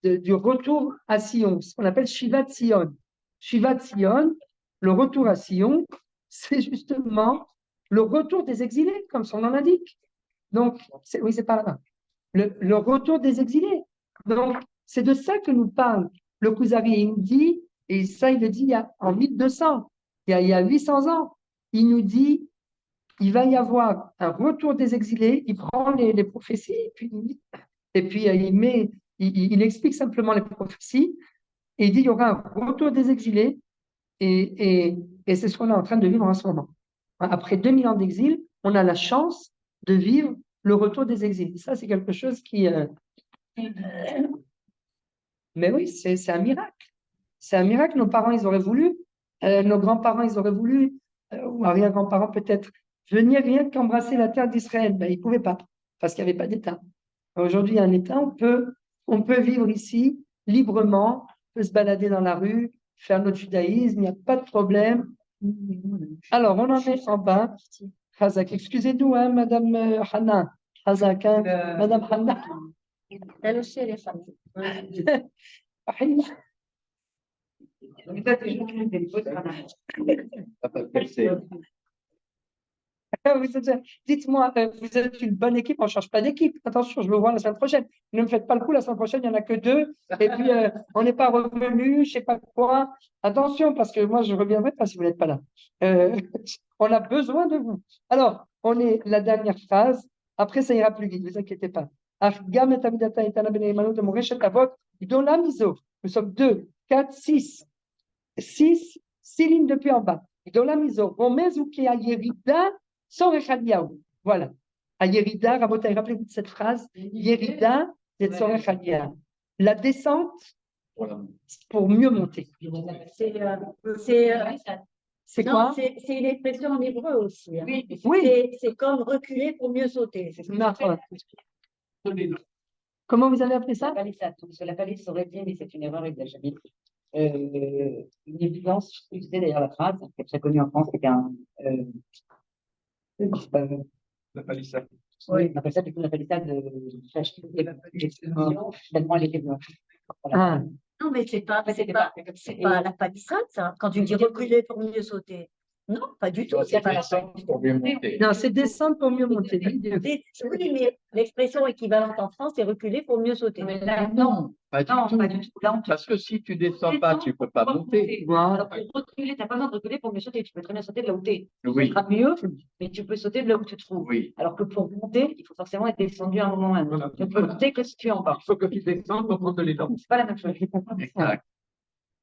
A: du retour à Sion, ce qu'on appelle Shivat Sion. Shivat Sion, le retour à Sion, c'est justement le retour des exilés, comme son nom l'indique. Donc, oui, c'est par là. Le retour des exilés. Donc, c'est de ça que nous parle le Kuzari. Il nous dit, et ça, il le dit en 1200, il y a 800 ans, il nous dit il va y avoir un retour des exilés, il prend les prophéties, et puis il explique simplement les prophéties, et il dit il y aura un retour des exilés, et c'est ce qu'on est en train de vivre en ce moment. Après 2000 ans d'exil, on a la chance de vivre le retour des exilés. Ça, c'est quelque chose qui... Mais oui, c'est un miracle. C'est un miracle. Nos parents, ils auraient voulu, nos grands-parents, ils auraient voulu, ou arrière-grands-parents peut-être, venir rien qu'embrasser la terre d'Israël. Ben, ils ne pouvaient pas, parce qu'il n'y avait pas d'État. Aujourd'hui, il y a un État, on peut vivre ici librement, on peut se balader dans la rue, faire notre judaïsme, il n'y a pas de problème. Alors, on en est en bas. Hazak, excusez-nous, hein, Madame Hanna. Hazak, hein, Madame Hanna.
E: Elle aussi, elle est famille.
A: Dites-moi, vous êtes une bonne équipe, on ne change pas d'équipe. Attention, je me vois la semaine prochaine. Ne me faites pas le coup, la semaine prochaine, il n'y en a que 2. Et puis, on n'est pas revenu, je ne sais pas quoi. Attention, parce que moi, je ne reviendrai pas si vous n'êtes pas là. On a besoin de vous. Alors, on est la dernière phrase. Après, ça ira plus vite, ne vous inquiétez pas. Nous sommes 2, 4, 6. 6 lignes depuis en bas. Voilà. À Yerida, Rabotai, rappelez-vous de cette phrase. Yerida, la descente pour mieux monter. C'est quoi?
E: C'est une expression en hébreu aussi. Hein.
A: Oui.
E: C'est comme reculer pour mieux sauter.
A: Non. Comment vous avez appelé ça?
D: Parce que la palisse aurait dit, mais c'est une erreur exagérée. Une évidence, tu sais d'ailleurs la phrase, qui est très connue en France, c'est un.
C: La palissade.
D: Oui, on appelle ça du coup la palissade tellement elle était blanche.
A: Ah.
E: Non, mais c'est pas la palissade, ça. Quand tu dis reculer pour mieux sauter. Non, pas du tout. C'est pas la
A: Non, c'est descendre pour mieux monter.
E: Oui, mais l'expression équivalente en France, c'est reculer pour mieux sauter.
B: Mais là, non.
F: Pas du tout.
B: Pas du tout. Là,
F: Parce que si tu descends pas, tu peux pas monter.
A: Voilà.
D: Alors, pour reculer, tu n'as pas besoin de reculer pour mieux sauter. Tu peux très bien sauter de là où tu es.
F: Oui.
D: Ça sera mieux, mais tu peux sauter de là où tu te trouves.
F: Oui.
D: Alors que pour monter, il faut forcément être descendu à un moment ou à un autre. Tu ne peux monter que si tu es en bas.
C: Il faut que tu descendes pour prendre les dents.
D: C'est pas la même chose.
F: Exact.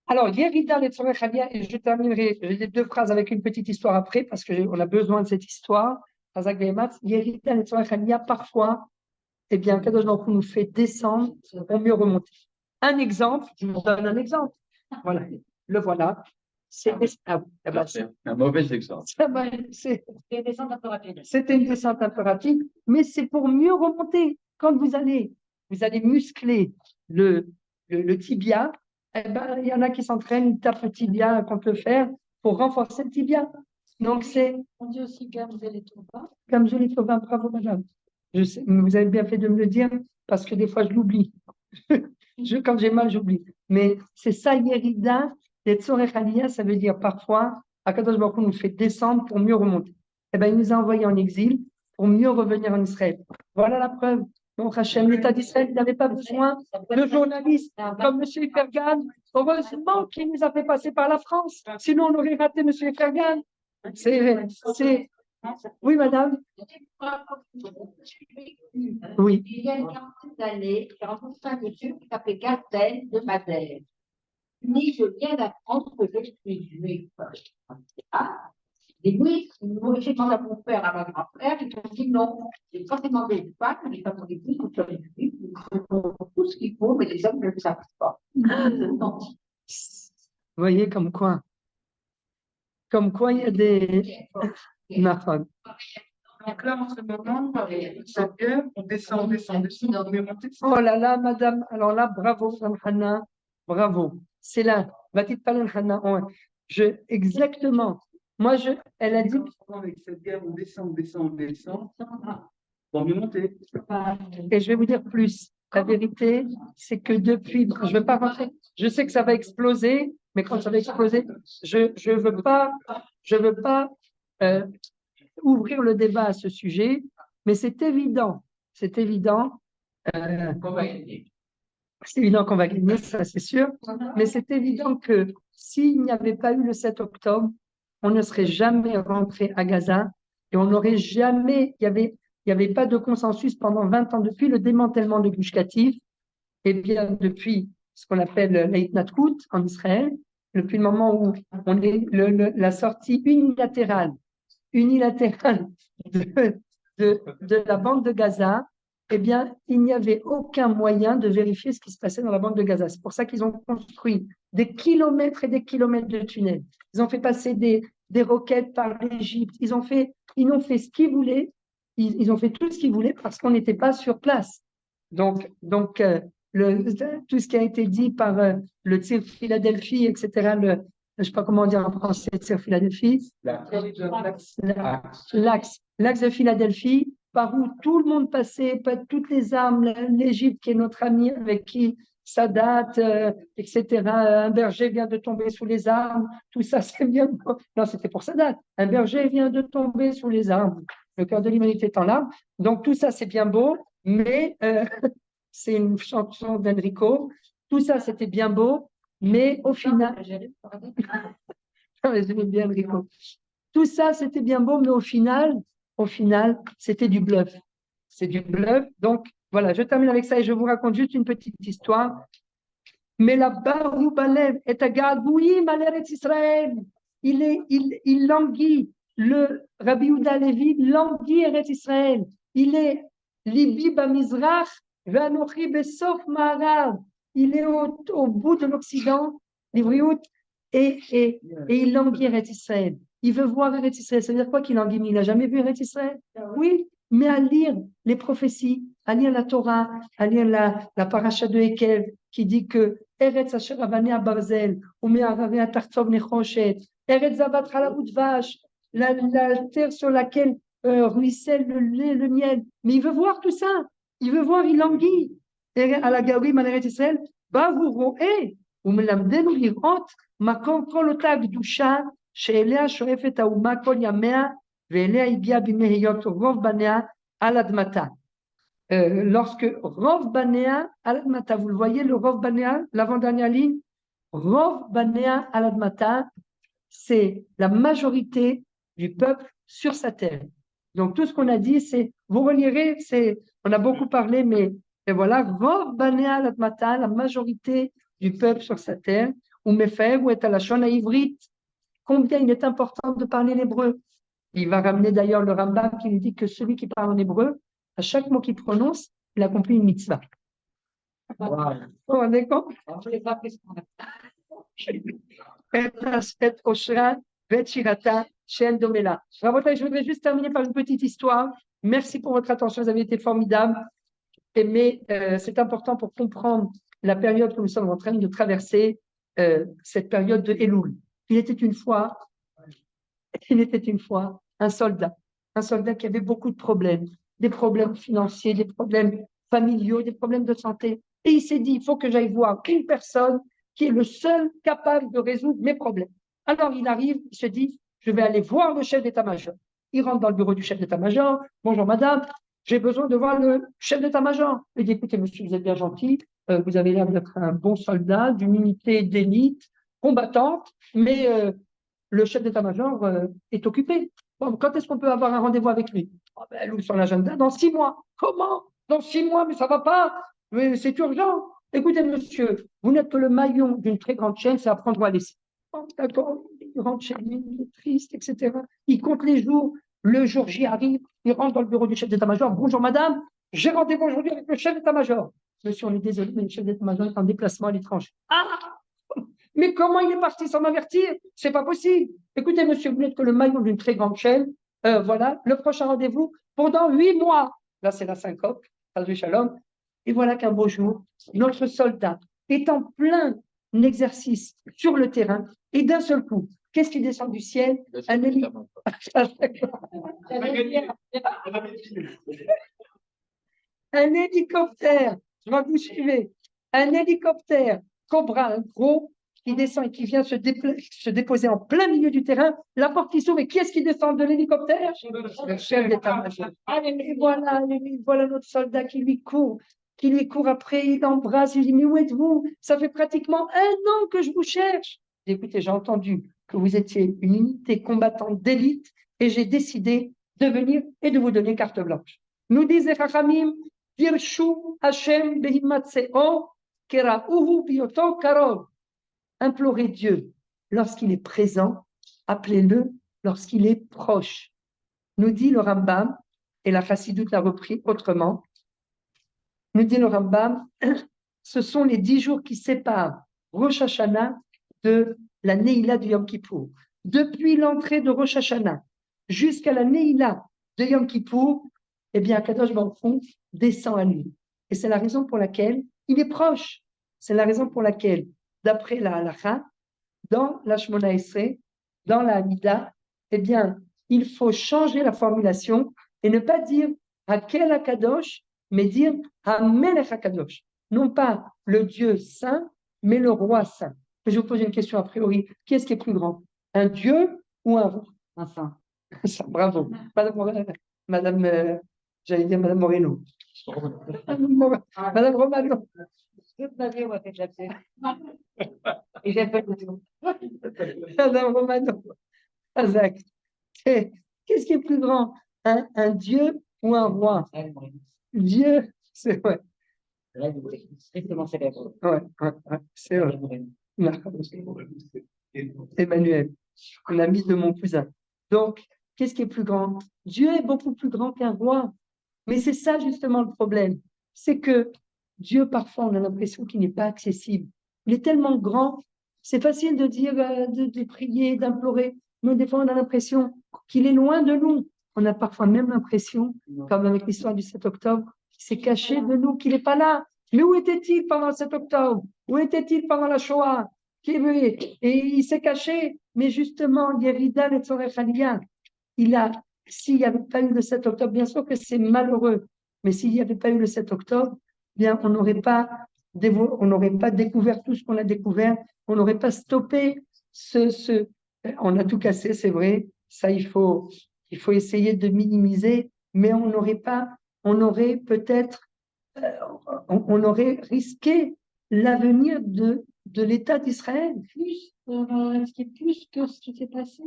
A: Alors, Yerida Letzorech Aliyah, et je terminerai les 2 phrases avec une petite histoire après, parce qu'on a besoin de cette histoire. Yerida Letzorech Aliyah, parfois, eh bien, Kadosh Baruch Hu nous fait descendre pour mieux remonter. un exemple, je vous donne un exemple. Voilà, le voilà. C'est ah oui, ah bah,
F: C'est un mauvais exemple.
A: c'est-
D: C'est une descente un peu rapide.
A: c'était une descente un peu rapide, mais c'est pour mieux remonter. Quand vous allez muscler le tibia, eh ben, il y en a qui s'entraînent, ils tapent le tibia contre le fer pour renforcer le tibia. Donc, c'est
D: On dit aussi Gamzel et Tova.
A: comme je l'ai trouvé, bravo, madame. Je sais, vous avez bien fait de me le dire parce que des fois, je l'oublie. Quand j'ai mal, j'oublie. Mais c'est ça, Yerida, et Tzorech Aliyah, ça veut dire parfois, Akadosh Baruch Hu nous fait descendre pour mieux remonter. Eh bien, il nous a envoyés en exil pour mieux revenir en Israël. Voilà la preuve. Donc, Hachem, l'État d'Israël, il n'avait pas besoin de journalistes comme M. Fergan. Heureusement qu'il nous a fait passer par la France. Sinon, on aurait raté M. Fergan. C'est... Oui, madame. Oui.
B: Il y a une quarantaine d'années, j'ai rencontré un monsieur qui s'appelait Gardel de Madère. Ni je viens d'apprendre que je suis juif. Ah, et oui, moi j'ai demandé à mon père, à ma grand-père, ils m'ont dit non. Et quand ils demandé une femme, les femmes ont dit oui, vous serez juif, vous ferez tout ce qu'il faut, mais les hommes ne le savent pas. Non.
A: Vous voyez comme quoi il y a des... Nahon.
C: Donc là, en ce moment, cette guerre, on descend, on est monté.
A: Oh là là, madame, alors là, bravo, madame Hanna, bravo. C'est là, va-t-il pas Hanna, exactement. Moi, elle a dit,
C: Avec cette guerre, on descend. Pour mieux monter.
A: et je vais vous dire plus. La vérité, c'est que depuis, je ne vais pas rentrer, je sais que ça va exploser, mais quand ça va exploser, je veux pas ouvrir le débat à ce sujet, mais c'est évident, euh, c'est évident qu'on va gagner, ça c'est sûr, mais c'est évident que s'il n'y avait pas eu le 7 octobre, on ne serait jamais rentré à Gaza et on n'aurait jamais, il y avait pas de consensus pendant 20 ans depuis le démantèlement de Gush Katif, et bien depuis ce qu'on appelle l'Eitnatkut en Israël, depuis le moment où on est la sortie unilatérale de la bande de Gaza, eh bien, il n'y avait aucun moyen de vérifier ce qui se passait dans la bande de Gaza. C'est pour ça qu'ils ont construit des kilomètres et des kilomètres de tunnels. Ils ont fait passer des roquettes par l'Égypte. Ils ont fait ce qu'ils voulaient. Ils ont fait tout ce qu'ils voulaient parce qu'on n'était pas sur place. Donc tout ce qui a été dit par le Tzir Philadelphie, etc., je ne sais pas comment dire en français, Tzir Philadelphie, l'axe de Philadelphie, par où tout le monde passait, toutes les armes, l'Égypte qui est notre ami avec qui ça date, etc. Un berger vient de tomber sous les armes, tout ça c'est bien. Non, c'était pour Sadat. Un berger vient de tomber sous les armes. Le cœur de l'humanité est en larmes. Donc tout ça c'est bien beau, mais c'est une chanson d'Enrico. Tout ça c'était bien beau, mais au final. J'aimais bien Enrico. Tout ça, c'était bien beau, mais au final, c'était du bluff. C'est du bluff. Donc, voilà, je termine avec ça et je vous raconte juste une petite histoire. Mais là-bas, Roubalev est à Gagoui, Maleret Israël. Il languit. Le Rabbi Yehuda Levi languit Eretz Israël. Il est Libi Bamizrach, Vanochi Besof Ma'arav. Il est au bout de l'Occident, l'Ivriout, et il languit Eretz Israël. Il veut voir Eretz Israël. Ça veut dire quoi qu'il languit? Il n'a jamais vu Eretz Israël? Oui, mais à lire les prophéties, à lire la Torah, à lire la paracha de Ekev, qui dit que Eretz Asher Avanea Barzel, ou Me'aravea Tartov Nechoshet, Eretz Zavat Chalabout Vache, la terre sur laquelle ruisselle le lait, le miel. Mais il veut voir tout ça. Il veut voir, il languit. À la Gaoui, Eretz Israël, Bavu Roé, ou Melamdenu Lirot, Makon Kol Ota Gdusha, שאליה שואפת האומה כל ימיה, ואליה הגיעה בימי היות רוב בניה על אדמתה. Lorsque Rov Banea al Admata, vous le voyez, le Rov Banea, l'avant-dernière ligne, Rov Banea al Admata, c'est la majorité du peuple sur sa terre. Donc tout ce qu'on a dit, c'est, vous relirez, on a beaucoup parlé, mais et voilà, Rov Banea al Admata, la majorité du peuple sur sa terre, ou Mefer, ou est à la Shona Ivrite, combien il est important de parler l'hébreu. Il va ramener d'ailleurs le Rambam qui lui dit que celui qui parle en hébreu, à chaque mot qu'il prononce, il accomplit une mitzvah. Vous vous rendez compte?
D: Je l'ai pas pris ce qu'on a.
A: Je voudrais juste terminer par une petite histoire. Merci pour votre attention, vous avez été formidables. Mais c'est important pour comprendre la période que nous sommes en train de traverser, cette période de Elul. Il était une fois un soldat qui avait beaucoup de problèmes, des problèmes financiers, des problèmes familiaux, des problèmes de santé. Et il s'est dit, il faut que j'aille voir une personne qui est le seul capable de résoudre mes problèmes. Alors il arrive, il se dit, je vais aller voir le chef d'état-major. Il rentre dans le bureau du chef d'état-major. Bonjour madame, j'ai besoin de voir le chef d'état-major. Il dit, écoutez monsieur, vous êtes bien gentil, vous avez l'air d'être un bon soldat, d'une unité d'élite, combattante, mais le chef d'état-major est occupé. Bon, quand est-ce qu'on peut avoir un rendez-vous avec lui? Oh, ben, elle ouvre son agenda, dans 6 mois. Comment? Dans 6 mois, mais ça va pas. Mais c'est urgent. Écoutez, monsieur, vous n'êtes que le maillon d'une très grande chaîne, c'est à prendre ou à laisser. Oh, d'accord, il rentre chez lui, il est triste, etc. Il compte les jours. Le jour J arrive, il rentre dans le bureau du chef d'état-major. Bonjour madame, j'ai rendez-vous aujourd'hui avec le chef d'état-major. Monsieur, on est désolé, mais le chef d'état-major est en déplacement à l'étranger. Ah! Mais comment il est parti sans m'avertir? C'est pas possible. Écoutez, monsieur, vous n'êtes que le maillon d'une très grande chaîne. Voilà, le prochain rendez-vous pendant 8 mois. Là, c'est la syncope, du shalom. Et voilà qu'un beau jour, notre soldat est en plein exercice sur le terrain et d'un seul coup, qu'est-ce qui descend du ciel? Un hélicoptère, je vois que vous suivez, un hélicoptère Cobra, un gros, qui descend et qui vient se déposer en plein milieu du terrain, la porte qui s'ouvre, et qui est-ce qui descend de l'hélicoptère? Le chef d'état-major. Et voilà notre soldat qui lui court après, il l'embrasse, il dit, mais où êtes-vous? Ça fait pratiquement 1 an que je vous cherche. Écoutez, j'ai entendu que vous étiez une unité combattante d'élite, et j'ai décidé de venir et de vous donner carte blanche. Nous disait Chachamim, Dirshu Hashem Behimatseo, Kera'uhu Bioto Karol. Implorez Dieu lorsqu'il est présent, appelez-le lorsqu'il est proche. Nous dit le Rambam, et la Chassidoute l'a repris autrement, nous dit le Rambam, ce sont les 10 jours qui séparent Rosh Hashanah de la Neila du Yom Kippour. Depuis l'entrée de Rosh Hashanah jusqu'à la Neila de Yom Kippour, eh bien, Kadosh Baruch Hu descend à lui. Et c'est la raison pour laquelle il est proche. C'est la raison pour laquelle, d'après la Halacha, dans la Shmona Esrei, dans la Hamida, eh bien, il faut changer la formulation et ne pas dire Hakel HaKadosh, mais dire Hamelech HaKadosh. Non pas le Dieu saint, mais le roi saint. Je vous pose une question a priori. Qui est-ce qui est plus grand? Un Dieu ou un roi?
D: Un saint.
A: Bravo. Madame, j'allais dire Madame Moreno. Madame Romano.
D: Toute ma vie, on m'a fait de la paix. Et j'aime pas du tout.
A: Madame Romano. Azak. Qu'est-ce qui est plus grand? Un Dieu ou un roi? Dieu, c'est vrai.
D: Strictement célèbre.
A: Ouais, c'est vrai. Emmanuel, l'ami de mon cousin. Donc, qu'est-ce qui est plus grand? Dieu est beaucoup plus grand qu'un roi. Mais c'est ça justement le problème. C'est que Dieu, parfois, on a l'impression qu'il n'est pas accessible. Il est tellement grand, c'est facile de dire, de prier, d'implorer, mais des fois, on a l'impression qu'il est loin de nous. On a parfois même l'impression, comme avec l'histoire du 7 octobre, qu'il s'est caché de nous, qu'il n'est pas là. Mais où était-il pendant le 7 octobre? Où était-il pendant la Shoah? Et il s'est caché. Mais justement, Yerida et Tzorech Aliyah, s'il n'y avait pas eu le 7 octobre, bien sûr que c'est malheureux, mais s'il n'y avait pas eu le 7 octobre, bien, on n'aurait pas découvert tout ce qu'on a découvert, on n'aurait pas stoppé on a tout cassé, c'est vrai, ça il faut essayer de minimiser, mais on aurait peut-être, on aurait risqué l'avenir de l'État d'Israël. On aurait risqué plus que ce qui s'est passé.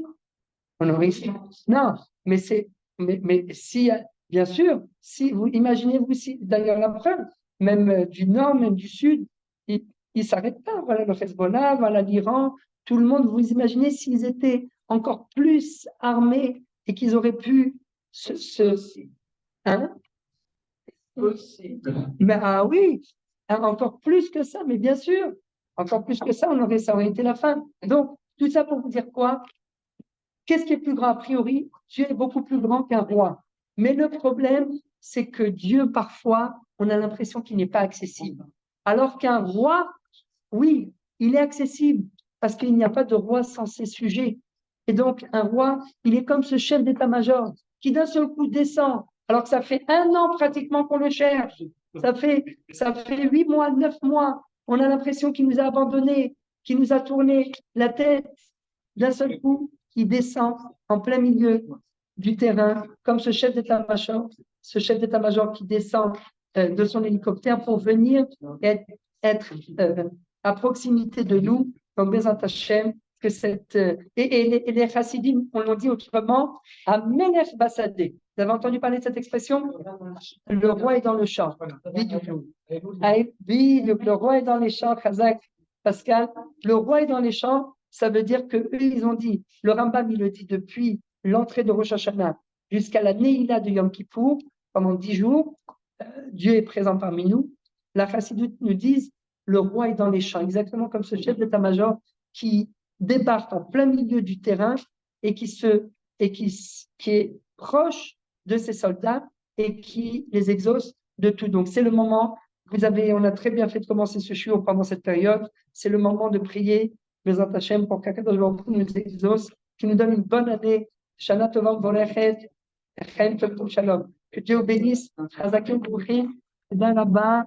A: On aurait risqué. Non, mais si, bien sûr, si vous imaginez-vous, si, d'ailleurs la preuve, même du nord, même du sud, ils ne s'arrêtent pas. Voilà le Hezbollah, voilà l'Iran, tout le monde. Vous imaginez s'ils étaient encore plus armés et qu'ils auraient pu hein? Mais, ah oui, encore plus que ça, mais bien sûr, encore plus que ça, ça aurait été la fin. Donc, tout ça pour vous dire quoi? Qu'est-ce qui est plus grand a priori? Dieu est beaucoup plus grand qu'un roi. Mais le problème, c'est que Dieu, parfois, on a l'impression qu'il n'est pas accessible. Alors qu'un roi, oui, il est accessible parce qu'il n'y a pas de roi sans ses sujets. Et donc, un roi, il est comme ce chef d'état-major qui d'un seul coup descend, alors que ça fait 1 an pratiquement qu'on le cherche. Ça fait 8 mois, 9 mois. On a l'impression qu'il nous a abandonnés, qu'il nous a tourné la tête. D'un seul coup, il descend en plein milieu du terrain, comme ce chef d'état-major qui descend de son hélicoptère pour venir être à proximité de nous, comme Bezat Hashem, que et les chassidim, on l'a dit autrement, à Melech Bassadeh. Vous avez entendu parler de cette expression? Le roi est dans le champ. Le roi est dans les champs, Khazak, Pascal. Le roi est dans les champs, ça veut dire que eux, ils ont dit, le Rambam, il le dit depuis l'entrée de Rosh Hashanah jusqu'à la Neila de Yom Kippour, pendant 10 jours, Dieu est présent parmi nous. La Chassidoute nous dit, le roi est dans les champs, exactement comme ce chef d'état-major qui débarque en plein milieu du terrain et qui est proche de ses soldats et qui les exauce de tout. Donc, c'est le moment, on a très bien fait de commencer ce shiur pendant cette période, c'est le moment de prier Bezat Hashem pour qu'Akadosh Baruch Hu nous exauce, qui nous donne une bonne année. Shana Tova Vorechet, Chaim Tov Shalom. Que Dieu bénisse. Chazakim Brouchim. Là-bas.